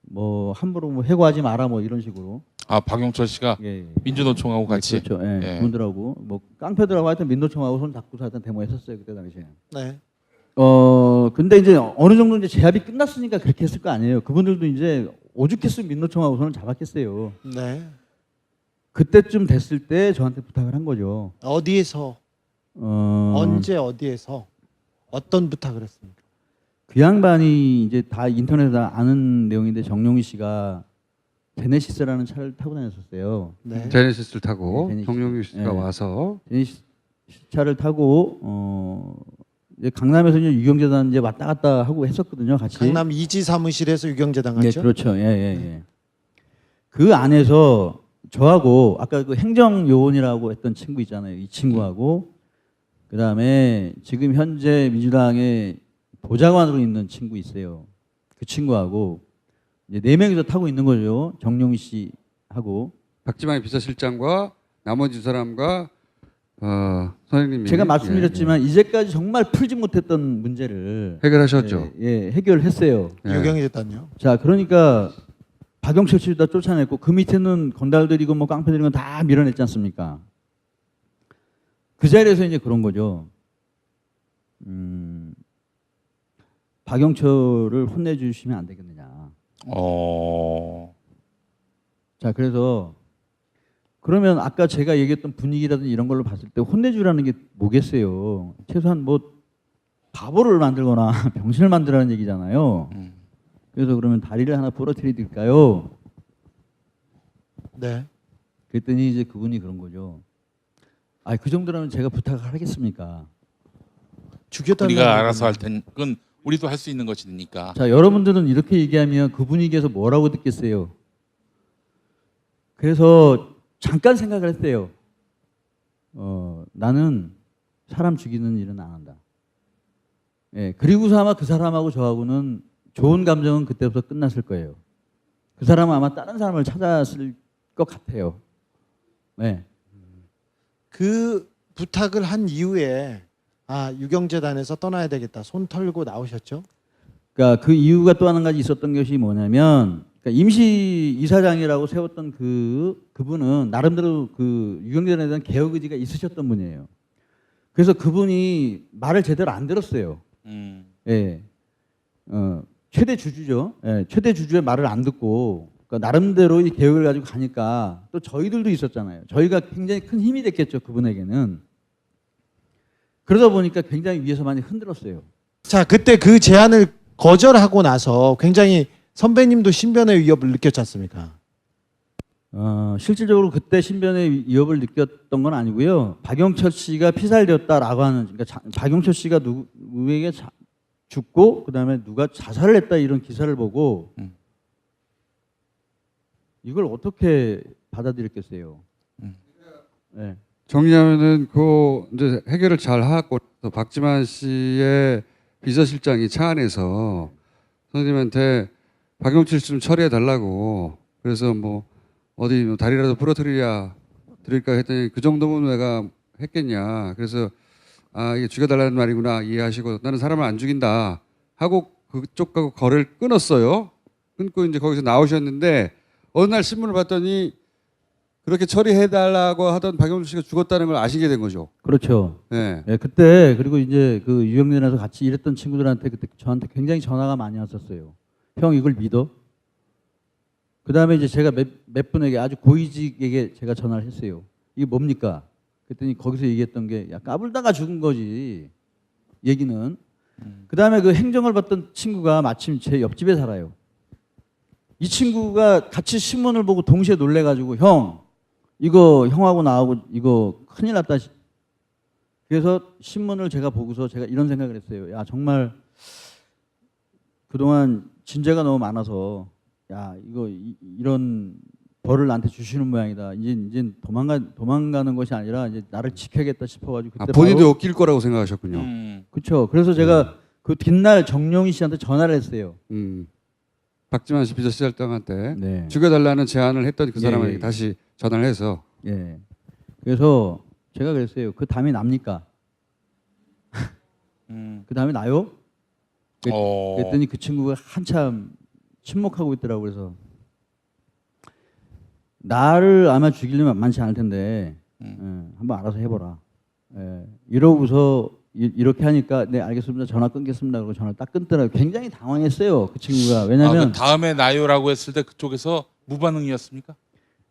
뭐 함부로 뭐 해고하지 마라 뭐 이런 식으로. 아 박영철 씨가 예. 민주노총하고 같이. 그렇죠. 예. 예. 그분들하고 뭐 깡패들하고 하여튼 민노총하고 손 잡고서 하여튼 데모했었어요 그때 당시에. 네. 근데 이제 어느 정도 이제 제압이 끝났으니까 그렇게 했을 거 아니에요. 그분들도 이제 오죽했으면 민노총하고 손을 잡았겠어요. 네. 그때쯤 됐을 때 저한테 부탁을 한 거죠. 어디에서 언제 어디에서 어떤 부탁을 했습니까? 그 양반이 이제 다 인터넷에 아는 내용인데 정용희 씨가 제네시스라는 차를 타고 다녔었어요. 네. 제네시스를 타고 네, 제네시스. 정용유 씨가 네. 와서 제네시스 차를 타고 이제 강남에서 이제 유경재단 이제 왔다 갔다 하고 했었거든요, 같이. 강남 이지 사무실에서 유경재단 네, 갔죠? 그렇죠. 예, 예, 예. 그 안에서 저하고 아까 그 행정요원이라고 했던 친구 있잖아요. 이 친구하고 그다음에 지금 현재 민주당의 보좌관으로 있는 친구 있어요. 그 친구하고 이제 4명이서 타고 있는 거죠. 정용희 씨하고. 박지만의 비서실장과 나머지 두 사람과 선생님이 제가 말씀드렸지만 이제까지 정말 풀지 못했던 문제를 해결하셨죠. 예, 해결했어요. 예. 유경재단요. 자, 그러니까 박영철 씨도 다 쫓아냈고 그 밑에는 건달들이고 뭐 깡패들이고 다 밀어냈지 않습니까? 그 자리에서 이제 그런 거죠. 박영철을 혼내주시면 안 되겠느냐. 자, 그래서 그러면 아까 제가 얘기했던 분위기라든지 이런 걸로 봤을 때 혼내주라는 게 뭐겠어요? 최소한 뭐 바보를 만들거나 병신을 만들라는 얘기잖아요. 그래서 그러면 다리를 하나 부러뜨릴까요? 네. 그랬더니 이제 그분이 그런 거죠. 아, 그 정도라면 제가 부탁을 하겠습니까? 죽였다는 우리가 알아서 할 테니 그건 우리도 할 수 있는 것이니까. 자, 여러분들은 이렇게 얘기하면 그 분위기에서 뭐라고 듣겠어요? 그래서 잠깐 생각을 했어요. 나는 사람 죽이는 일은 안 한다. 예, 그리고서 아마 그 사람하고 저하고는 좋은 감정은 그때부터 끝났을 거예요. 그 사람은 아마 다른 사람을 찾았을 것 같아요. 네. 그 부탁을 한 이후에 유경재단에서 떠나야 되겠다. 손 털고 나오셨죠? 그러니까 그 이유가 또 한 가지 있었던 것이 뭐냐면 그러니까 임시 이사장이라고 세웠던 그분은 나름대로 그 유경재단에 대한 개혁 의지가 있으셨던 분이에요. 그래서 그분이 말을 제대로 안 들었어요. 예. 최대 주주죠. 예, 최대 주주의 말을 안 듣고 그러니까 나름대로 이 개혁을 가지고 가니까 또 저희들도 있었잖아요. 저희가 굉장히 큰 힘이 됐겠죠. 그분에게는. 그러다 보니까 굉장히 위에서 많이 흔들었어요. 자, 그때 그 제안을 거절하고 나서 굉장히 선배님도 신변의 위협을 느꼈지 않습니까? 실질적으로 그때 신변의 위협을 느꼈던 건 아니고요. 박영철 씨가 피살되었다라고 하는 그러니까 박영철 씨가 누구에게 죽고 그다음에 누가 자살을 했다 이런 기사를 보고 이걸 어떻게 받아들였겠어요? 네. 정리하면은 그 이제 해결을 잘 하고 박지만 씨의 비서실장이 차 안에서 선생님한테 박영철 씨 좀 처리해 달라고 그래서 뭐 어디 뭐 다리라도 부러뜨릴까 했더니 그 정도면 내가 했겠냐. 그래서 이게 죽여달라는 말이구나 이해하시고 나는 사람을 안 죽인다 하고 그쪽하고 거래를 끊었어요. 끊고 이제 거기서 나오셨는데 어느 날 신문을 봤더니 그렇게 처리해달라고 하던 박영철 씨가 죽었다는 걸 아시게 된 거죠. 그렇죠. 네. 네, 그때 그리고 이제 그 유형련에서 같이 일했던 친구들한테 그때 저한테 굉장히 전화가 많이 왔었어요. 형 이걸 믿어? 그 다음에 이제 제가 몇 분에게 아주 고위직에게 제가 전화를 했어요. 이게 뭡니까? 그랬더니 거기서 얘기했던 게 야, 까불다가 죽은 거지. 얘기는. 그 다음에 그 행정을 받던 친구가 마침 제 옆집에 살아요. 이 친구가 같이 신문을 보고 동시에 놀래가지고 형 이거 형하고 나하고 이거 큰일 났다. 그래서 신문을 제가 보고서 제가 이런 생각을 했어요. 야 정말 그동안 진죄가 너무 많아서 야 이거 이런 벌을 나한테 주시는 모양이다. 이제 도망가는 것이 아니라 이제 나를 지켜야겠다 싶어가지고 그때 본인도 바로 엮일 거라고 생각하셨군요. 그 그렇죠. 그래서 제가 그 뒷날 정용희 씨한테 전화를 했어요. 박지만 씨 비서실장 때 네. 죽여달라는 제안을 했던 그 예, 사람에게 예. 다시 전화를 해서 예. 그래서 제가 그랬어요. 그 다음에 납니까? 그 다음에 나요? 그랬더니 그 친구가 한참 침묵하고 있더라고. 그래서 나를 아마 죽이려면 만만치 않을 텐데 한번 알아서 해보라. 이러고서 이렇게 하니까 네 알겠습니다. 전화 끊겠습니다. 그러고 전화를 딱 끊더라고요. 굉장히 당황했어요. 그 친구가. 왜냐하면 그 다음에 나요라고 했을 때 그쪽에서 무반응이었습니까?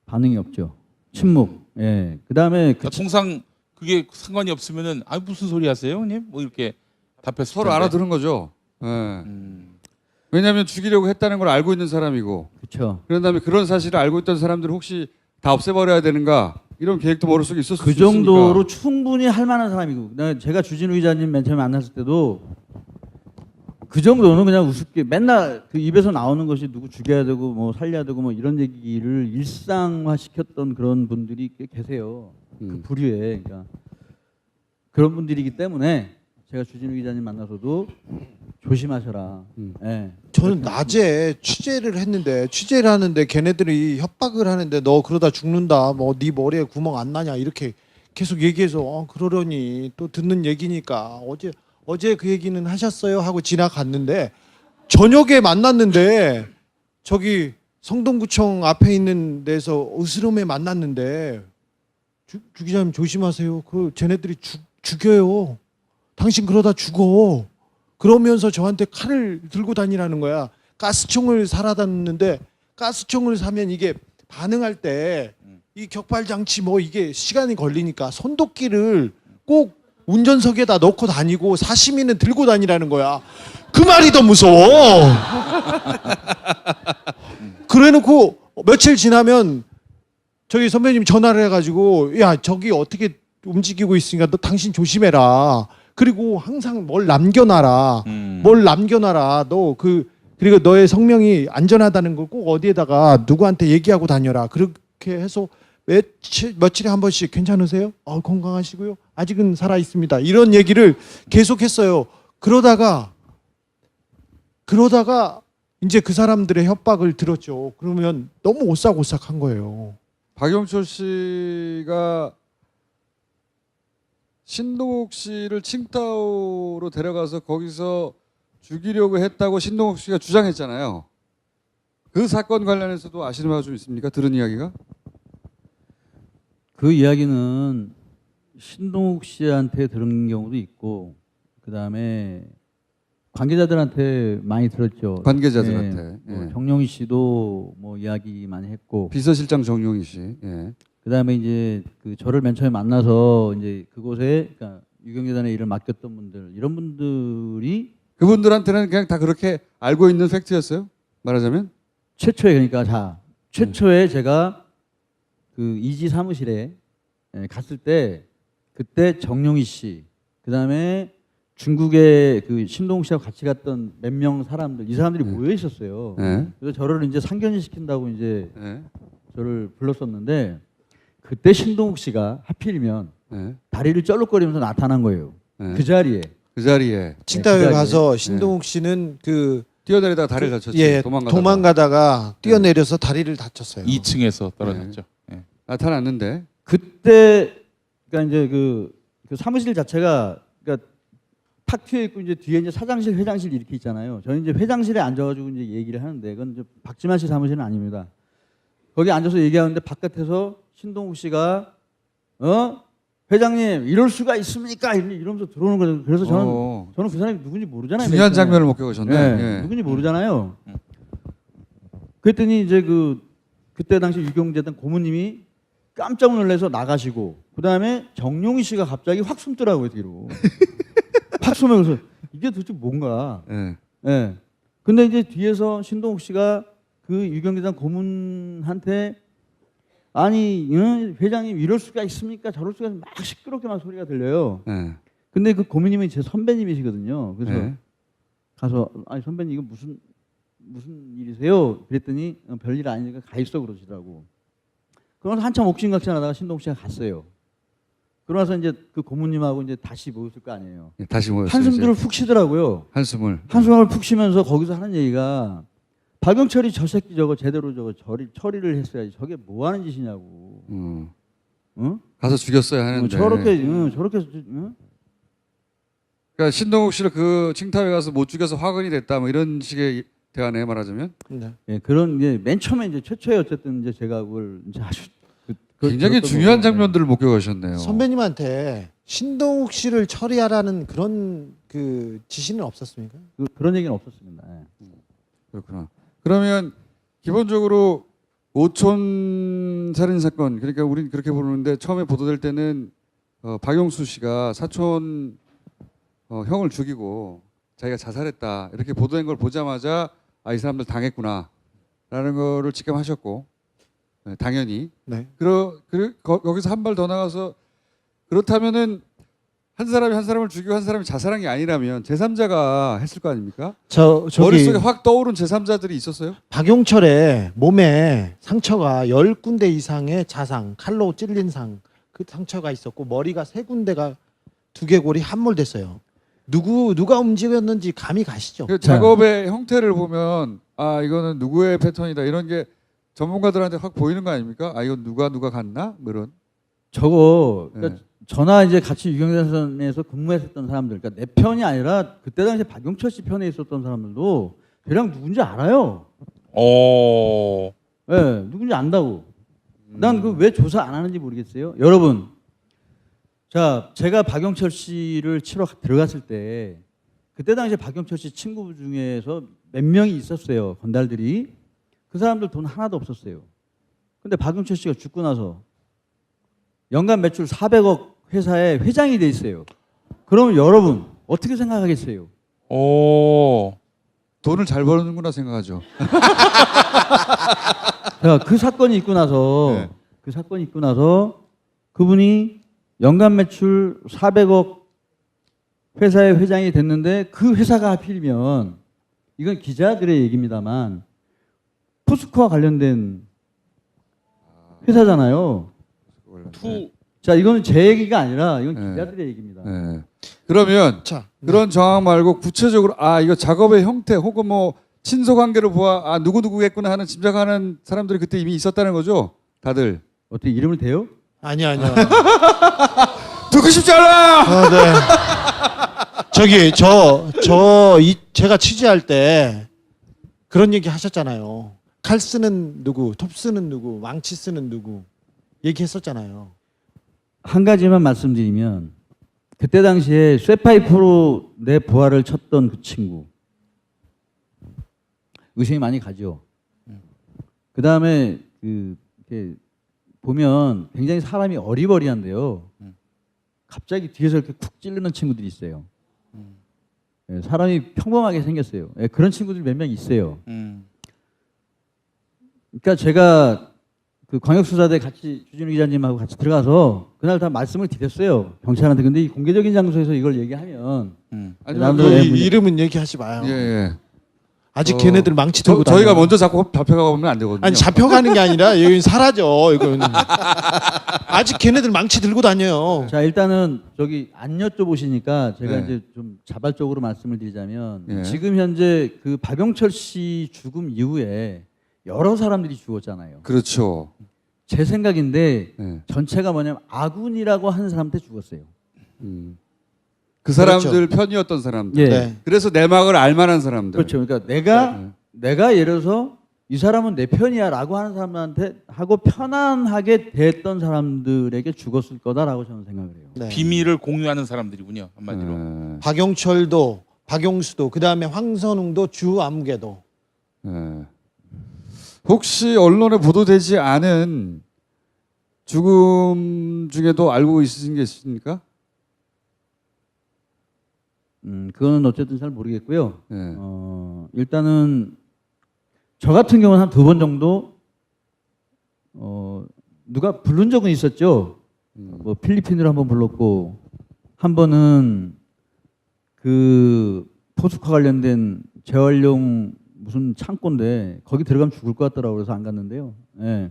반응이 없죠. 침묵. 예. 그다음에 그러니까 통상 그게 상관이 없으면은 아 무슨 소리 하세요, 형님? 뭐 이렇게 답했을 서로 텐데. 알아들은 거죠. 예. 왜냐하면 죽이려고 했다는 걸 알고 있는 사람이고 그렇죠. 그런 다음에 그런 사실을 알고 있던 사람들을 혹시 다 없애버려야 되는가 이런 계획도 머릿속에 있었을 그 수 있으니까. 정도로 충분히 할 만한 사람이고 제가 주진우 기자님 맨 처음에 만났을 때도 그 정도는 그냥 우습게 맨날 그 입에서 나오는 것이 누구 죽여야 되고 뭐 살려야 되고 뭐 이런 얘기를 일상화 시켰던 그런 분들이 꽤 계세요. 그 부류에. 그러니까 그런 분들이기 때문에 제가 주진우 기자님 만나서도 조심하셔라. 예. 저는 낮에 취재를 하는데 걔네들이 협박을 하는데 너 그러다 죽는다. 뭐 네 머리에 구멍 안 나냐 이렇게 계속 얘기해서 그러려니 또 듣는 얘기니까 어제 그 얘기는 하셨어요 하고 지나갔는데 저녁에 만났는데 저기 성동구청 앞에 있는 데서 으스름에 만났는데 주 기자님 조심하세요. 그 쟤네들이 죽여요. 당신 그러다 죽어. 그러면서 저한테 칼을 들고 다니라는 거야. 가스총을 사라놨는데 가스총을 사면 이게 반응할 때 이 격발 장치 뭐 이게 시간이 걸리니까 손도끼를 꼭 운전석에다 넣고 다니고 사시미는 들고 다니라는 거야. 그 말이 더 무서워. 그래놓고 며칠 지나면 저기 선배님 전화를 해가지고 야 저기 어떻게 움직이고 있으니까 너 당신 조심해라. 그리고 항상 뭘 남겨놔라. 너 그리고 너의 성명이 안전하다는 걸 꼭 어디에다가 누구한테 얘기하고 다녀라. 그렇게 해서 며칠에 한 번씩 괜찮으세요? 건강하시고요. 아직은 살아 있습니다. 이런 얘기를 계속했어요. 그러다가 이제 그 사람들의 협박을 들었죠. 그러면 너무 오싹오싹한 거예요. 박영철 씨가 신동욱 씨를 칭따오로 데려가서 거기서 죽이려고 했다고 신동욱 씨가 주장했잖아요. 그 사건 관련해서도 아시는 바가 좀 있습니까? 들은 이야기가? 그 이야기는 신동욱 씨한테 들은 경우도 있고 그다음에 관계자들한테 많이 들었죠. 관계자들한테. 뭐 정용희 씨도 뭐 이야기 많이 했고 비서실장 정용희 씨. 예. 그다음에 이제 그 저를 맨 처음에 만나서 이제 그곳에 그러니까 유경재단의 일을 맡겼던 분들 이런 분들이 그분들한테는 그냥 다 그렇게 알고 있는 팩트였어요? 말하자면? 최초에 그러니까 최초에 제가 그 이지 사무실에 갔을 때 그때 정용희 씨 그다음에 중국에 그 신동욱 씨하고 같이 갔던 몇 명 사람들 이 사람들이 모여 있었어요. 그래서 저를 이제 상견례 시킨다고 이제 저를 불렀었는데 그때 신동욱 씨가 하필이면 다리를 쩔룩거리면서 나타난 거예요. 그 자리에. 칭따오에 가서 신동욱 씨는 그 뛰어내리다가 다리를 다쳤지. 도망가다가 뛰어내려서 다리를 다쳤어요. 2층에서 떨어졌죠. 나타났는데 그때 그러니까 이제 그 사무실 자체가 그러니까 탁 트여 있고 이제 뒤에 이제 사장실, 회장실 이렇게 있잖아요. 저는 이제 회장실에 앉아가지고 이제 얘기를 하는데 그건 이제 박지만 씨 사무실은 아닙니다. 거기 앉아서 얘기하는데 바깥에서 신동욱 씨가 회장님 이럴 수가 있습니까? 이러면서 들어오는 거죠. 그래서 저는 그 사람이 누군지 모르잖아요. 중요한 장면을 목격하셨네. 누군지 모르잖아요. 그랬더니 이제 그때 당시 유경재단 고모님이 깜짝 놀라서 나가시고 그다음에 정용희 씨가 갑자기 확 숨더라고요 뒤로. 확 숨으면서 이게 도대체 뭔가. 근데 이제 뒤에서 신동욱 씨가 그 유경재단 고문한테 아니 회장님 이럴 수가 있습니까? 저럴 수가 막 시끄럽게 막 소리가 들려요. 근데 그 고모님이 제 선배님이시거든요. 그래서 가서 아니 선배님 이거 무슨 일이세요? 그랬더니 별일 아니니까 가 있어 그러시더라고. 그러면서 한참 옥신각신하다가 신동욱 씨가 갔어요. 그러나서 이제 그 고모님하고 이제 다시 모였을 거 아니에요. 예, 다시 모였어요. 한숨들을 이제. 푹 쉬더라고요. 한숨을. 한숨을 푹 쉬면서 거기서 하는 얘기가 박영철이 저 새끼 저거 제대로 저거 처리를 했어야지. 저게 뭐 하는 짓이냐고. 응? 가서 죽였어야 하는데. 저렇게 응? 그러니까 신동욱 씨를 그 칭탑에 가서 못 죽여서 화근이 됐다 뭐 이런 식의 대화네 말하자면. 네. 예, 그런 게 맨 처음에 이제 최초에 어쨌든 이제 제가 그걸 이제 아주 굉장히 들었던 중요한 거고. 장면들을 목격하셨네요. 선배님한테 신동욱 씨를 처리하라는 그런 그 지시는 없었습니까? 그런 얘기는 없었습니다. 예. 그렇구나. 그러면 기본적으로 오촌 살인 사건, 그러니까 우린 그렇게 부르는데 처음에 보도될 때는 박용수 씨가 사촌 형을 죽이고 자기가 자살했다 이렇게 보도된 걸 보자마자 이 사람들 당했구나라는 거를 직감하셨고, 네, 당연히. 네. 거기서 한 발 더 나가서 그렇다면은 한 사람이 한 사람을 죽이고 한 사람이 자살한 게 아니라면 제3자가 했을 거 아닙니까? 저기 머릿속에 확 떠오른 제3자들이 있었어요? 박용철의 몸에 상처가 10군데 이상의 자상, 칼로 찔린 그 상처가 있었고 머리가 3군데가 두개골이 함몰됐어요. 누가 움직였는지 감이 가시죠? 그 작업의 형태를 보면 이거는 누구의 패턴이다 이런 게 전문가들한테 확 보이는 거 아닙니까? 이건 누가 갔나? 뭐 이런. 저거 그러니까 네. 저나 이제 같이 유경련선에서 근무했었던 사람들, 그러니까 내 편이 아니라 그때 당시 박용철 씨 편에 있었던 사람들도 대략 누군지 알아요. 오. 예, 누군지 안다고. 난 그 왜 조사 안 하는지 모르겠어요. 여러분, 자, 제가 박용철 씨를 치러 들어갔을 때 그때 당시에 박용철 씨 친구 중에서 몇 명이 있었어요. 건달들이. 그 사람들 돈 하나도 없었어요. 근데 박용철 씨가 죽고 나서 연간 매출 400억 회사의 회장이 돼 있어요. 그러면 여러분 어떻게 생각하겠어요? 오. 돈을 잘 버는구나 생각하죠. 자, 그 사건이 있고 나서 네. 그분이 연간 매출 400억 회사의 회장이 됐는데 그 회사가 하필이면 이건 기자들의 얘기입니다만 포스코와 관련된 회사잖아요. 자, 이거는 제 얘기가 아니라 이건 네. 기자들의 얘기입니다. 네. 그러면 자, 그런 정황 말고 구체적으로 이거 작업의 형태 혹은 뭐 친소 관계로 보아 누구겠구나 하는 짐작하는 사람들이 그때 이미 있었다는 거죠? 다들. 어떻게 이름을 대요? 아니요. 듣고 싶지 않아! 네. 저기 제가 취재할 때 그런 얘기 하셨잖아요. 칼 쓰는 누구, 톱 쓰는 누구, 망치 쓰는 누구 얘기했었잖아요. 한 가지만 말씀드리면 그때 당시에 쇠파이프로 내 부하를 쳤던 그 친구 의심이 많이 가죠. 그 다음에 이렇게 보면 굉장히 사람이 어리버리한데요. 갑자기 뒤에서 이렇게 쿡 찌르는 친구들이 있어요. 예, 사람이 평범하게 생겼어요. 예, 그런 친구들이 몇 명 있어요. 그러니까 제가 그 광역수사대 같이 주진우 기자님하고 같이 들어가서 그날 다 말씀을 드렸어요. 경찰한테. 근데 이 공개적인 장소에서 이걸 얘기하면 아니면 이름은 얘기하지 마요. 예. 아직 걔네들 망치 들고 저희가 다녀요. 먼저 자꾸 잡혀가 보면 안 되거든요. 아니 잡혀가는 게 아니라 여기는 사라져. 이건 아직 걔네들 망치 들고 다녀요. 자, 일단은 저기 안 여쭤보시니까 제가 네. 이제 좀 자발적으로 말씀을 드리자면 네. 지금 현재 그 박용철 씨 죽음 이후에 여러 사람들이 죽었잖아요. 그렇죠. 제 생각인데 네. 전체가 뭐냐면 아군이라고 하는 사람한테 죽었어요. 그 사람들 편이었던 사람들. 예. 네. 그래서 내막을 알만한 사람들. 그렇죠. 그러니까 내가 예를 들어서 이 사람은 내 편이야라고 하는 사람한테 하고 편안하게 대했던 사람들에게 죽었을 거다라고 저는 생각을 해요. 네. 비밀을 공유하는 사람들이군요, 한마디로. 네. 박용철도, 박용수도, 그 다음에 황선웅도, 주암계도. 네. 혹시 언론에 보도되지 않은 죽음 중에도 알고 있으신 게 있습니까? 그거는 어쨌든 잘 모르겠고요. 네. 일단은 저 같은 경우는 한 2번 정도 누가 부른 적은 있었죠. 뭐 필리핀으로 한번 불렀고 한 번은 그 포스코 관련된 재활용 무슨 창고인데 거기 들어가면 죽을 것 같더라고 그래서 안 갔는데요. 예.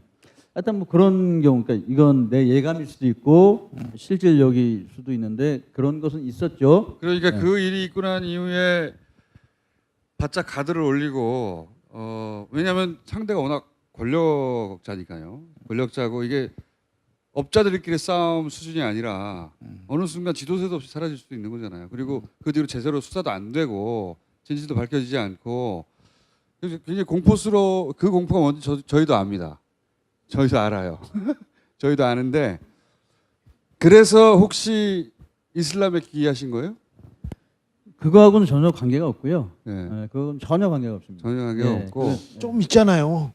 하여튼 뭐 그런 경우, 그러니까 이건 내 예감일 수도 있고 실질적일 수도 있는데 그런 것은 있었죠. 그러니까 그 일이 있고 난 이후에 바짝 가드를 올리고 왜냐하면 상대가 워낙 권력자니까요. 권력자고 이게 업자들끼리 싸움 수준이 아니라 어느 순간 지도세도 없이 사라질 수도 있는 거잖아요. 그리고 그 뒤로 제대로 수사도 안 되고 진실도 밝혀지지 않고 굉장히 공포스러워. 그 공포가 뭔지 저희도 압니다. 저희도 알아요. 저희도 아는데 그래서 혹시 이슬람에 기이하신 거예요? 그거하고는 전혀 관계가 없고요. 네. 네, 그건 전혀 관계가 없습니다. 전혀 관계가 네, 없고 좀 있잖아요.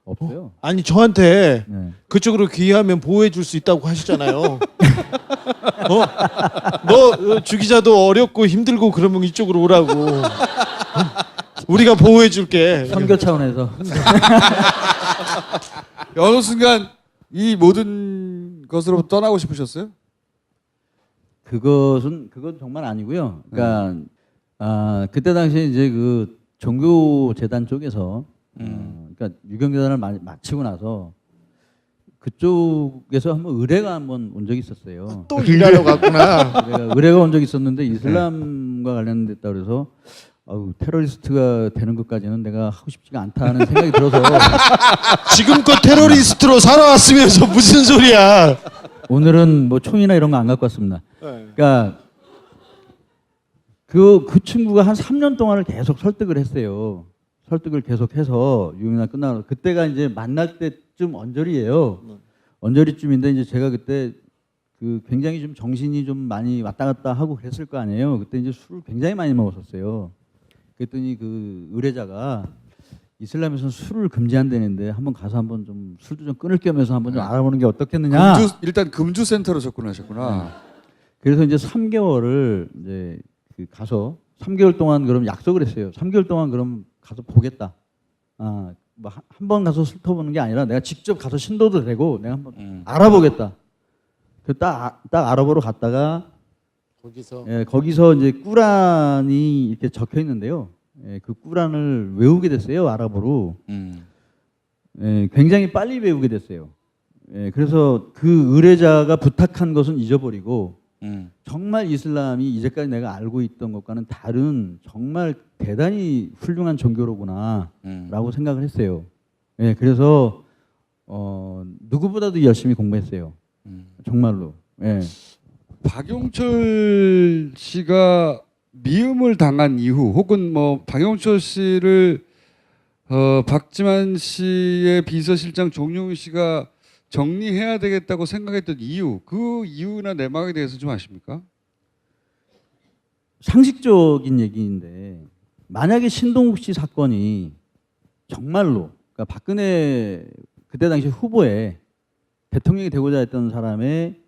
없어요. 아니 저한테 네. 그쪽으로 귀의하면 보호해 줄 수 있다고 하시잖아요. 너 주기자도 어렵고 힘들고 그러면 이쪽으로 오라고. 우리가 보호해 줄게. 선교 차원에서. 어느 순간 이 모든 것으로부터 떠나고 싶으셨어요? 그건 정말 아니고요. 그러니까 그때 당시에 이제 그 종교 재단 쪽에서 그러니까 유경재단을 마치고 나서 그쪽에서 의뢰가 한번 온 적이 있었어요. 또 일하러 갔구나. 의뢰가 온 적이 있었는데 이슬람과 관련됐다 그래서 테러리스트가 되는 것까지는 내가 하고 싶지가 않다는 생각이 들어서 지금껏 테러리스트로 살아왔으면서 무슨 소리야? 오늘은 뭐 총이나 이런 거 안 갖고 왔습니다. 그러니까 그 친구가 한 3년 동안을 계속 설득을 했어요. 설득을 계속해서 유명한 끝나고 그때가 이제 만날 때쯤 언저리예요. 언저리쯤인데 이제 제가 그때 그 굉장히 좀 정신이 좀 많이 왔다 갔다 하고 그랬을 거 아니에요. 그때 이제 술을 굉장히 많이 먹었었어요. 그랬더니 그 의뢰자가 이슬람에서는 술을 금지한다는데 한번 가서 한번 좀 술도 좀 끊을 겸해서 한번 좀 알아보는 게 어떻겠느냐. 일단 금주 센터로 접근하셨구나. 그래서 이제 3개월을 이제 그 가서 3개월 동안 그럼 약속을 했어요. 3개월 동안 그럼 가서 보겠다. 뭐 한 번 가서 훑어보는 게 아니라 내가 직접 가서 신도도 되고 내가 한번 알아보겠다. 딱 알아보러 갔다가 거기서 이제 꾸란이 이렇게 적혀 있는데요. 그 꾸란을 외우게 됐어요. 아랍어로. 굉장히 빨리 외우게 됐어요. 그래서 그 의뢰자가 부탁한 것은 잊어버리고 정말 이슬람이 이제까지 내가 알고 있던 것과는 다른 정말 대단히 훌륭한 종교로구나라고 생각을 했어요. 그래서 누구보다도 열심히 공부했어요. 정말로. 박용철 씨가 미움을 당한 이후 혹은 뭐 박용철 씨를 박지만 씨의 비서실장 종용희 씨가 정리해야 되겠다고 생각했던 이유, 그 이유나 내막에 대해서 좀 아십니까? 상식적인 얘기인데 만약에 신동욱 씨 사건이 정말로 그러니까 박근혜 그때 당시 후보에 대통령이 되고자 했던 사람의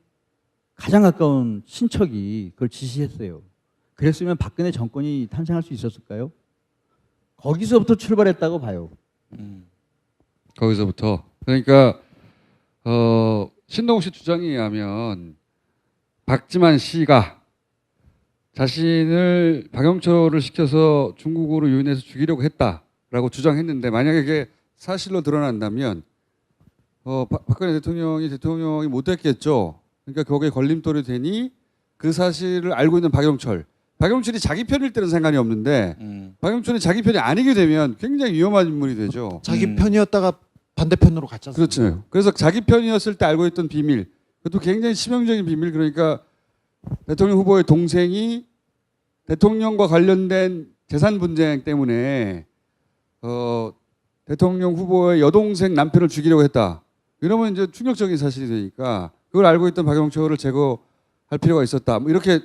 가장 가까운 친척이 그걸 지시했어요. 그랬으면 박근혜 정권이 탄생할 수 있었을까요? 거기서부터 출발했다고 봐요. 거기서부터. 그러니까 신동욱 씨 주장에 의하면 박지만 씨가 자신을 박영철을 시켜서 중국으로 유인해서 죽이려고 했다라고 주장했는데 만약에 그게 사실로 드러난다면 박근혜 대통령이 못했겠죠. 그러니까 거기에 걸림돌이 되니 그 사실을 알고 있는 박영철이 자기 편일 때는 상관이 없는데 박영철이 자기 편이 아니게 되면 굉장히 위험한 인물이 되죠. 자기 편이었다가 반대편으로 갔잖아요. 그렇죠. 그래서 자기 편이었을 때 알고 있던 비밀, 그것도 굉장히 치명적인 비밀. 그러니까 대통령 후보의 동생이 대통령과 관련된 재산 분쟁 때문에 대통령 후보의 여동생 남편을 죽이려고 했다. 이러면 이제 충격적인 사실이 되니까 그걸 알고 있던 박영철을 제거할 필요가 있었다. 뭐 이렇게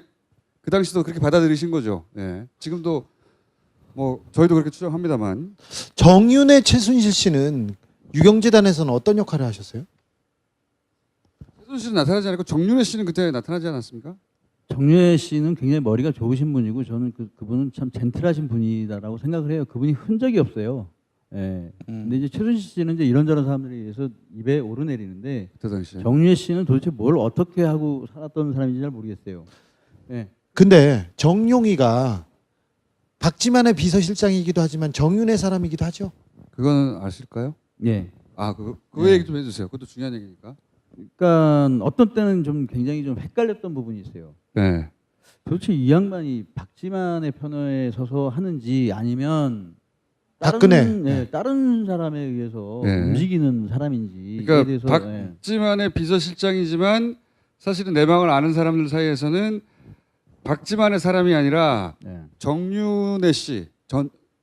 그 당시도 그렇게 받아들이신 거죠. 네. 지금도 뭐 저희도 그렇게 추정합니다만. 정윤회 최순실 씨는 유경재단에서는 어떤 역할을 하셨어요? 최순실 씨는 나타나지 않았고 정윤회 씨는 그때 나타나지 않았습니까? 정윤회 씨는 굉장히 머리가 좋으신 분이고 저는 그분은 참 젠틀하신 분이다라고 생각을 해요. 그분이 흔적이 없어요. 근데 이제 최순실 씨는 이제 이런저런 사람들에 의해서 입에 오르내리는데 그때 당시에. 정윤회 씨는 도대체 뭘 어떻게 하고 살았던 사람인지 잘 모르겠어요. 근데 정용희가 박지만의 비서실장이기도 하지만 정윤회 사람이기도 하죠. 그거는 아실까요? 예. 그 얘기 좀 해주세요. 그것도 중요한 얘기니까. 그러니까 어떤 때는 좀 굉장히 좀 헷갈렸던 부분이 있어요. 네. 도대체 이 양반이 박지만의 편에 서서 하는지 아니면 박근혜. 다른 사람에 의해서 네. 움직이는 사람인지에 그러니까 대해서 박지만의 비서실장이지만 사실은 내막을 아는 사람들 사이에서는 박지만의 사람이 아니라 네. 정윤회 씨,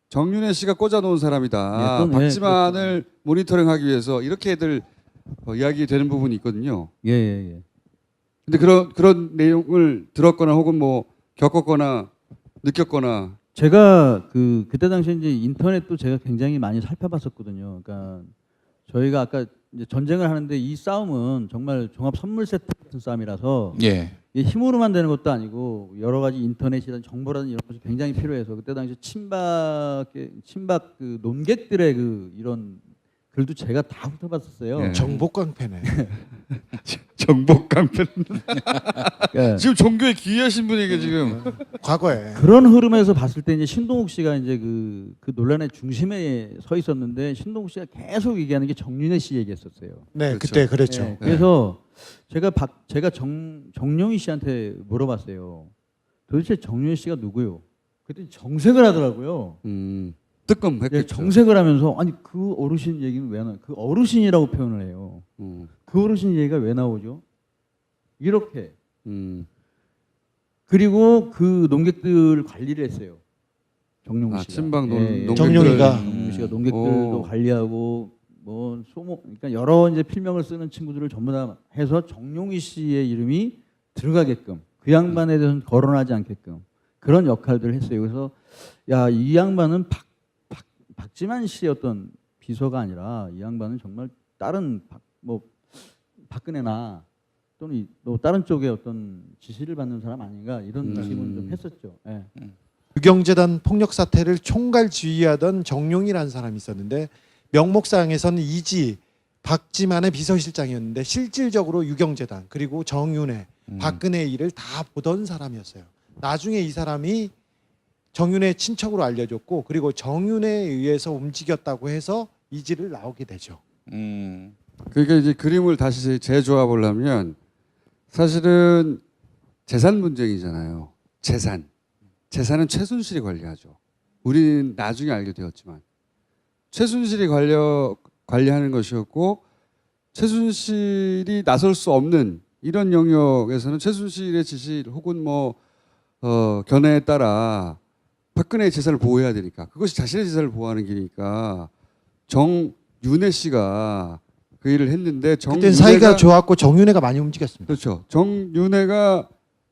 정윤회 씨가 꽂아놓은 사람이다. 예, 그건, 박지만을 모니터링하기 위해서 이렇게들 이야기되는 부분이 있거든요. 예. 근데 그런 내용을 들었거나 혹은 뭐 겪었거나 느꼈거나. 제가 그때 당시에 이제 인터넷도 제가 굉장히 많이 살펴봤었거든요. 그러니까 저희가 아까 이제 전쟁을 하는데 이 싸움은 정말 종합 선물 세트 같은 싸움이라서 예. 이게 힘으로만 되는 것도 아니고 여러 가지 인터넷이든 정보라든 이런 것이 굉장히 필요해서 그때 당시 친박 그 논객들의 이런 글도 제가 다 훑어봤었어요. 예. 정복 깡패네. 정복 깡패. 그러니까 지금 종교에 기이하신 분에게 지금. 과거에. 그런 흐름에서 봤을 때 이제 신동욱 씨가 이제 그 논란의 중심에 서 있었는데 신동욱 씨가 계속 얘기하는 게 정윤회 씨 얘기했었어요. 네, 그렇죠. 그때 그랬죠. 네, 그래서 제가 정용희 씨한테 물어봤어요. 도대체 정윤회 씨가 누구요? 그랬더니 정색을 하더라고요. 뜨끔했겠죠. 예, 정색을 하면서 아니 그 어르신 얘기는 왜 나? 그 어르신이라고 표현을 해요. 그 어르신 얘기가 왜 나오죠? 이렇게. 그리고 그 논객들 관리를 했어요. 정용 씨가. 친박 정용이가. 정용 씨가 논객들도 관리하고 뭐 소모 그러니까 여러 이제 필명을 쓰는 친구들을 전부 다 해서 정용희 씨의 이름이 들어가게끔 그 양반에 대해서는 거론하지 않게끔 그런 역할들을 했어요. 그래서 야, 이 양반은 박지만 씨의 어떤 비서가 아니라 이 양반은 정말 다른 박근혜나 또는 또 다른 쪽의 어떤 지시를 받는 사람 아닌가 이런 의심을 좀 했었죠. 예. 유경재단 폭력 사태를 총괄 지휘하던 정용이라는 사람이 있었는데 명목상에서는 이지 박지만의 비서실장이었는데 실질적으로 유경재단 그리고 정윤회, 박근혜 일을 다 보던 사람이었어요. 나중에 이 사람이 정윤회 친척으로 알려졌고 그리고 정윤회에 의해서 움직였다고 해서 이지를 나오게 되죠. 그러니까 이제 그림을 다시 재조합을 하면 사실은 재산 분쟁이잖아요. 재산은 최순실이 관리하죠. 우리는 나중에 알게 되었지만 최순실이 관리하는 것이었고 최순실이 나설 수 없는 이런 영역에서는 최순실의 지시 혹은 견해에 따라 박근혜의 재산을 보호해야 되니까 그것이 자신의 재산을 보호하는 길이니까 정윤회 씨가 그 일을 했는데 그때 사이가 좋았고 정윤회가 많이 움직였습니다. 그렇죠.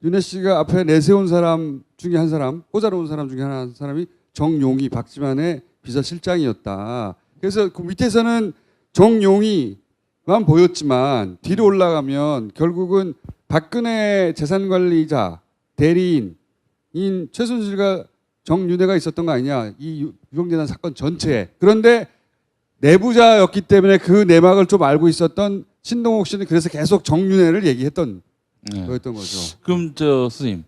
윤회 씨가 앞에 내세운 사람 중에 한 사람, 꽂아놓은 사람 중에 한 사람이 정용희 박지만의 비서실장이었다. 그래서 그 밑에서는 정용희만 보였지만 뒤로 올라가면 결국은 박근혜 재산관리자 대리인인 최순실과 정윤회가 있었던 거 아니냐. 이 유경재단 사건 전체에. 그런데 내부자였기 때문에 그 내막을 좀 알고 있었던 신동욱 씨는 그래서 계속 정윤회를 얘기했던 거였던 거죠. 그럼 선생님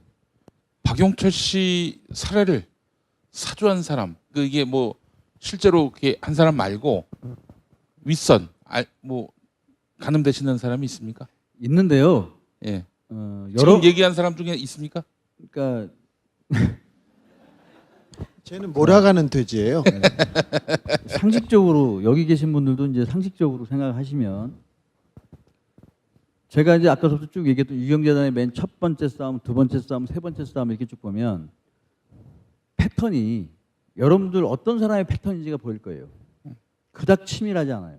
박용철 씨 사례를 사주한 사람 이게 뭐 실제로 이렇게 한 사람 말고 윗선 가늠되시는 사람이 있습니까? 있는데요. 예. 여러 지금 얘기한 사람 중에 있습니까? 그러니까 쟤는 몰아가는 돼지예요. 상식적으로 여기 계신 분들도 이제 상식적으로 생각하시면 제가 이제 아까부터 쭉 얘기했던 유경재단의 맨 첫 번째 싸움, 두 번째 싸움, 세 번째 싸움 이렇게 쭉 보면 패턴이 여러분들 어떤 사람의 패턴인지가 보일 거예요. 그닥 치밀하지 않아요.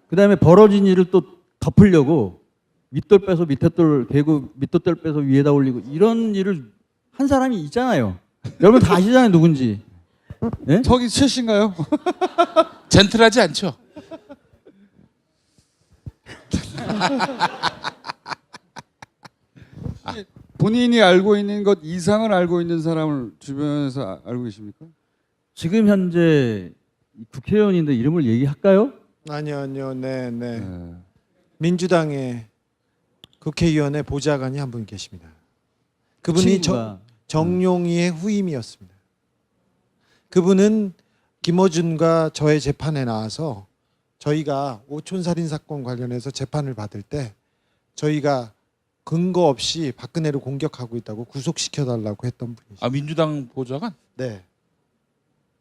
그다음에 벌어진 일을 또 덮으려고 윗돌 빼서 밑에 돌 대고 밑돌 빼서 위에다 올리고 이런 일을 한 사람이 있잖아요. 여러분 다 아시잖아요 누군지. 네? 저기 최 씨인가요? 젠틀하지 않죠? 본인이 알고 있는 것 이상을 알고 있는 사람을 주변에서 알고 계십니까? 지금 현재 국회의원인데 이름을 얘기할까요? 아니요. 네. 민주당의 국회의원의 보좌관이 한 분 계십니다. 그분이 정용희의 후임이었습니다. 그분은 김어준과 저의 재판에 나와서 저희가 오촌살인 사건 관련해서 재판을 받을 때 저희가 근거 없이 박근혜를 공격하고 있다고 구속시켜달라고 했던 분이죠. 아 민주당 보좌관? 네.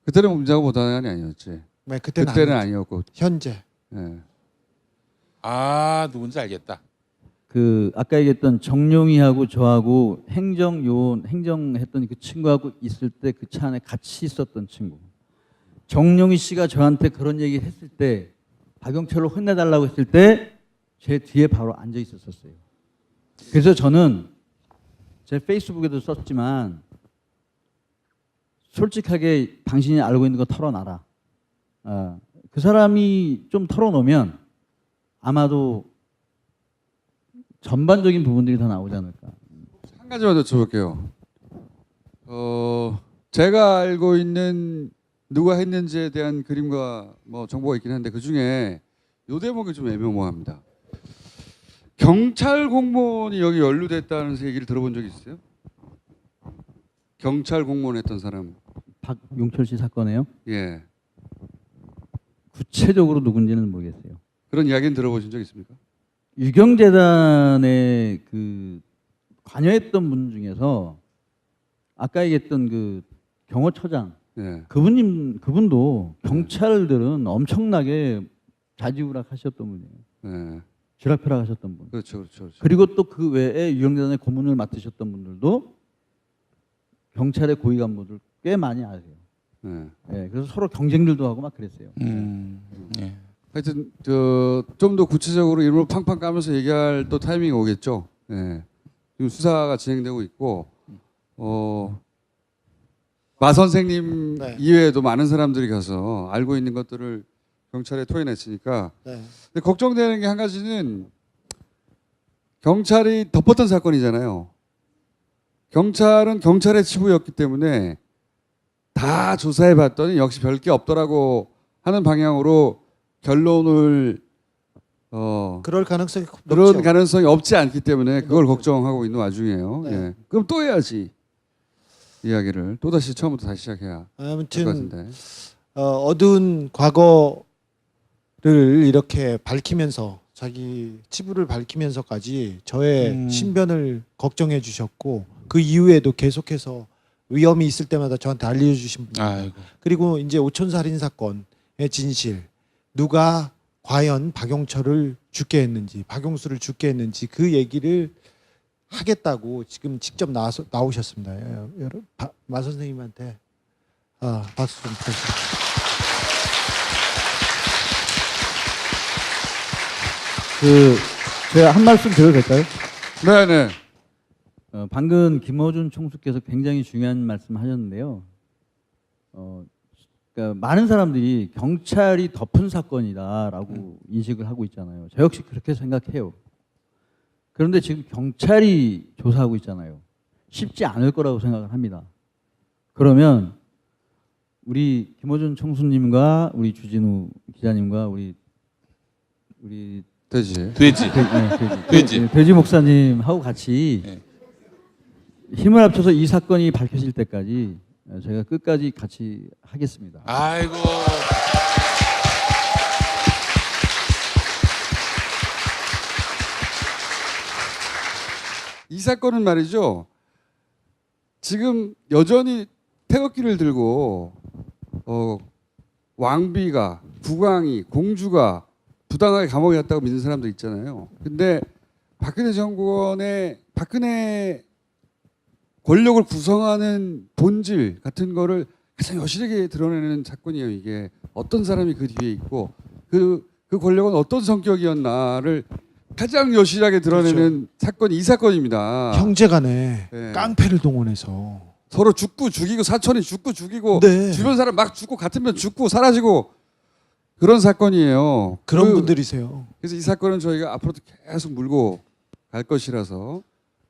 그때는 문자가 보좌관이 아니었지. 네, 그때는 아니었고. 현재. 예. 아 누군지 알겠다. 그 아까 얘기했던 정룡이하고 저하고 행정했던 그 친구하고 있을 때 그 차 안에 같이 있었던 친구. 정룡이 씨가 저한테 그런 얘기를 했을 때 박영철을 혼내달라고 했을 때 제 뒤에 바로 앉아 있었어요. 그래서 저는 제 페이스북에도 썼지만 솔직하게 당신이 알고 있는 거 털어놔라. 그 사람이 좀 털어놓으면 아마도 전반적인 부분들이 다 나오지 않을까. 한 가지만 더 여쭤볼게요. 제가 알고 있는 누가 했는지에 대한 그림과 뭐 정보가 있긴 한데 그 중에 요 대목이 좀 애매모호합니다. 경찰 공무원이 여기 연루됐다는 얘기를 들어본 적 있어요? 경찰 공무원 했던 사람. 박용철 씨 사건에요? 예. 구체적으로 누군지는 모르겠어요. 그런 이야기는 들어보신 적 있습니까? 유경재단에 그 관여했던 분 중에서 아까 얘기했던 그 경호처장 예. 그분도 경찰들은 엄청나게 자지우락하셨던 분이에요. 예. 쥐락펴락하셨던 분. 그렇죠. 그리고 또 그 외에 유경재단의 고문을 맡으셨던 분들도 경찰의 고위 간부들 꽤 많이 아세요. 예. 예, 그래서 서로 경쟁들도 하고 막 그랬어요. 예. 하여튼 좀 더 구체적으로 이름을 팡팡 까면서 얘기할 또 타이밍이 오겠죠. 예. 지금 수사가 진행되고 있고 마 선생님 네. 이외에도 많은 사람들이 가서 알고 있는 것들을 경찰에 토해냈으니까. 네. 근데 걱정되는 게 한 가지는 경찰이 덮었던 사건이잖아요. 경찰은 경찰의 치부였기 때문에 다 조사해 봤더니 역시 별 게 없더라고 하는 방향으로 결론을 그럴 가능성이 그런 높죠. 가능성이 없지 않기 때문에 그걸 걱정하고 있는 와중이에요. 네. 예. 그럼 또 해야지 이야기를 또 다시 처음부터 다시 시작해야 될 것 아무튼 같은데. 어두운 과거를 이렇게 밝히면서 자기 치부를 밝히면서까지 저의 신변을 걱정해 주셨고 그 이후에도 계속해서 위험이 있을 때마다 저한테 알려주신 분. 아이고. 그리고 이제 오촌살인 사건의 진실, 누가 과연 박용철을 죽게 했는지, 박용수를 죽게 했는지 그 얘기를 하겠다고 지금 직접 나오셨습니다. 여러분, 마 선생님한테 박수 좀 부탁드립니다. 제가 한 말씀 드려도 될까요? 네네. 방금 김어준 총수께서 굉장히 중요한 말씀하셨는데요. 그러니까 많은 사람들이 경찰이 덮은 사건이다라고 인식을 하고 있잖아요. 저 역시 그렇게 생각해요. 그런데 지금 경찰이 조사하고 있잖아요. 쉽지 않을 거라고 생각을 합니다. 그러면 우리 김어준 총수님과 우리 주진우 기자님과 우리 돼지. 돼지 목사님하고 같이 네. 힘을 합쳐서 이 사건이 밝혀질 때까지 제가 끝까지 같이 하겠습니다. 아이고. 이 사건은 말이죠. 지금 여전히 태극기를 들고 왕비가, 국왕이, 공주가 부당하게 감옥에 갔다고 믿는 사람들 있잖아요. 근데 박근혜 정권의 박근혜 권력을 구성하는 본질 같은 거를 가장 여실하게 드러내는 사건이에요. 이게 어떤 사람이 그 뒤에 있고 그 권력은 어떤 성격이었나를 가장 여실하게 드러내는 사건이 이 사건입니다. 형제간에 네. 깡패를 동원해서 서로 죽고 죽이고 사촌이 죽고 죽이고 네. 주변 사람 막 죽고 같은 편 죽고 사라지고 그런 사건이에요. 그런 분들이세요. 그래서 이 사건은 저희가 앞으로도 계속 물고 갈 것이라서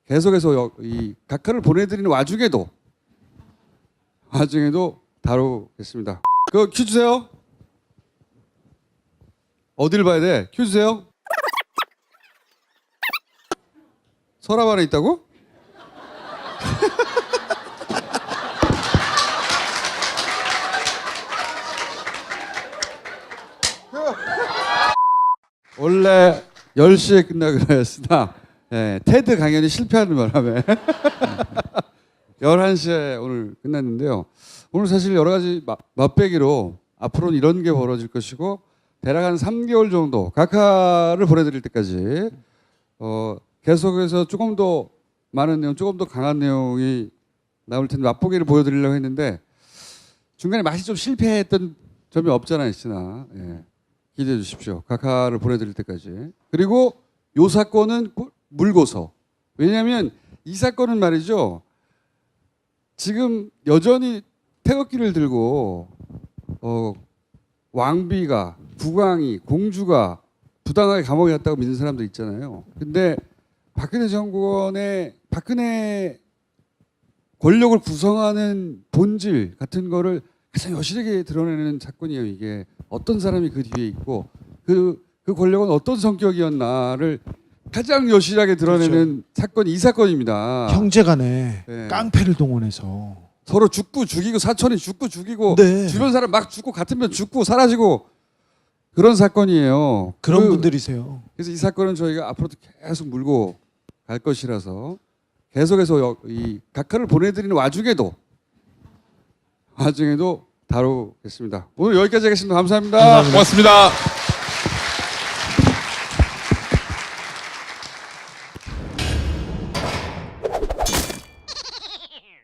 계속해서 이 각하를 보내드리는 와중에도 다루겠습니다. 그 큐 주세요. 어딜 봐야 돼? 큐 주세요. 서랍 안에 있다고? 원래 10시에 끝나기로 했으나 테드 강연이 실패하는 바람에 11시에 오늘 끝났는데요. 오늘 사실 여러 가지 맛배기로 앞으로는 이런 게 벌어질 것이고 대략 한 3개월 정도 각하를 보내드릴 때까지 계속해서 조금 더 많은 내용, 조금 더 강한 내용이 나올 텐데 맛보기를 보여드리려고 했는데 중간에 맛이 좀 실패했던 점이 없잖아 있으나 기대해 주십시오. 각하를 보내드릴 때까지. 그리고 요 사건은 물고서. 왜냐하면 이 사건은 말이죠. 지금 여전히 태극기를 들고 왕비가, 국왕이, 공주가 부당하게 감옥에 갔다고 믿는 사람들 있잖아요. 근데 박근혜 정권의 박근혜 권력을 구성하는 본질 같은 거를 가장 여실하게 드러내는 사건이에요. 이게 어떤 사람이 그 뒤에 있고 그 권력은 어떤 성격이었나를 가장 여실하게 드러내는 사건이 이 사건입니다. 형제간에 네. 깡패를 동원해서 서로 죽고 죽이고 사촌이 죽고 죽이고 네. 주변 사람 막 죽고 같은 편 죽고 사라지고 그런 사건이에요. 그런 분들이세요. 그래서 이 사건은 저희가 앞으로도 계속 물고 갈 것이라서 계속해서 이 각하를 보내드리는 와중에도 다루겠습니다. 오늘 여기까지 하겠습니다. 감사합니다. 고맙습니다.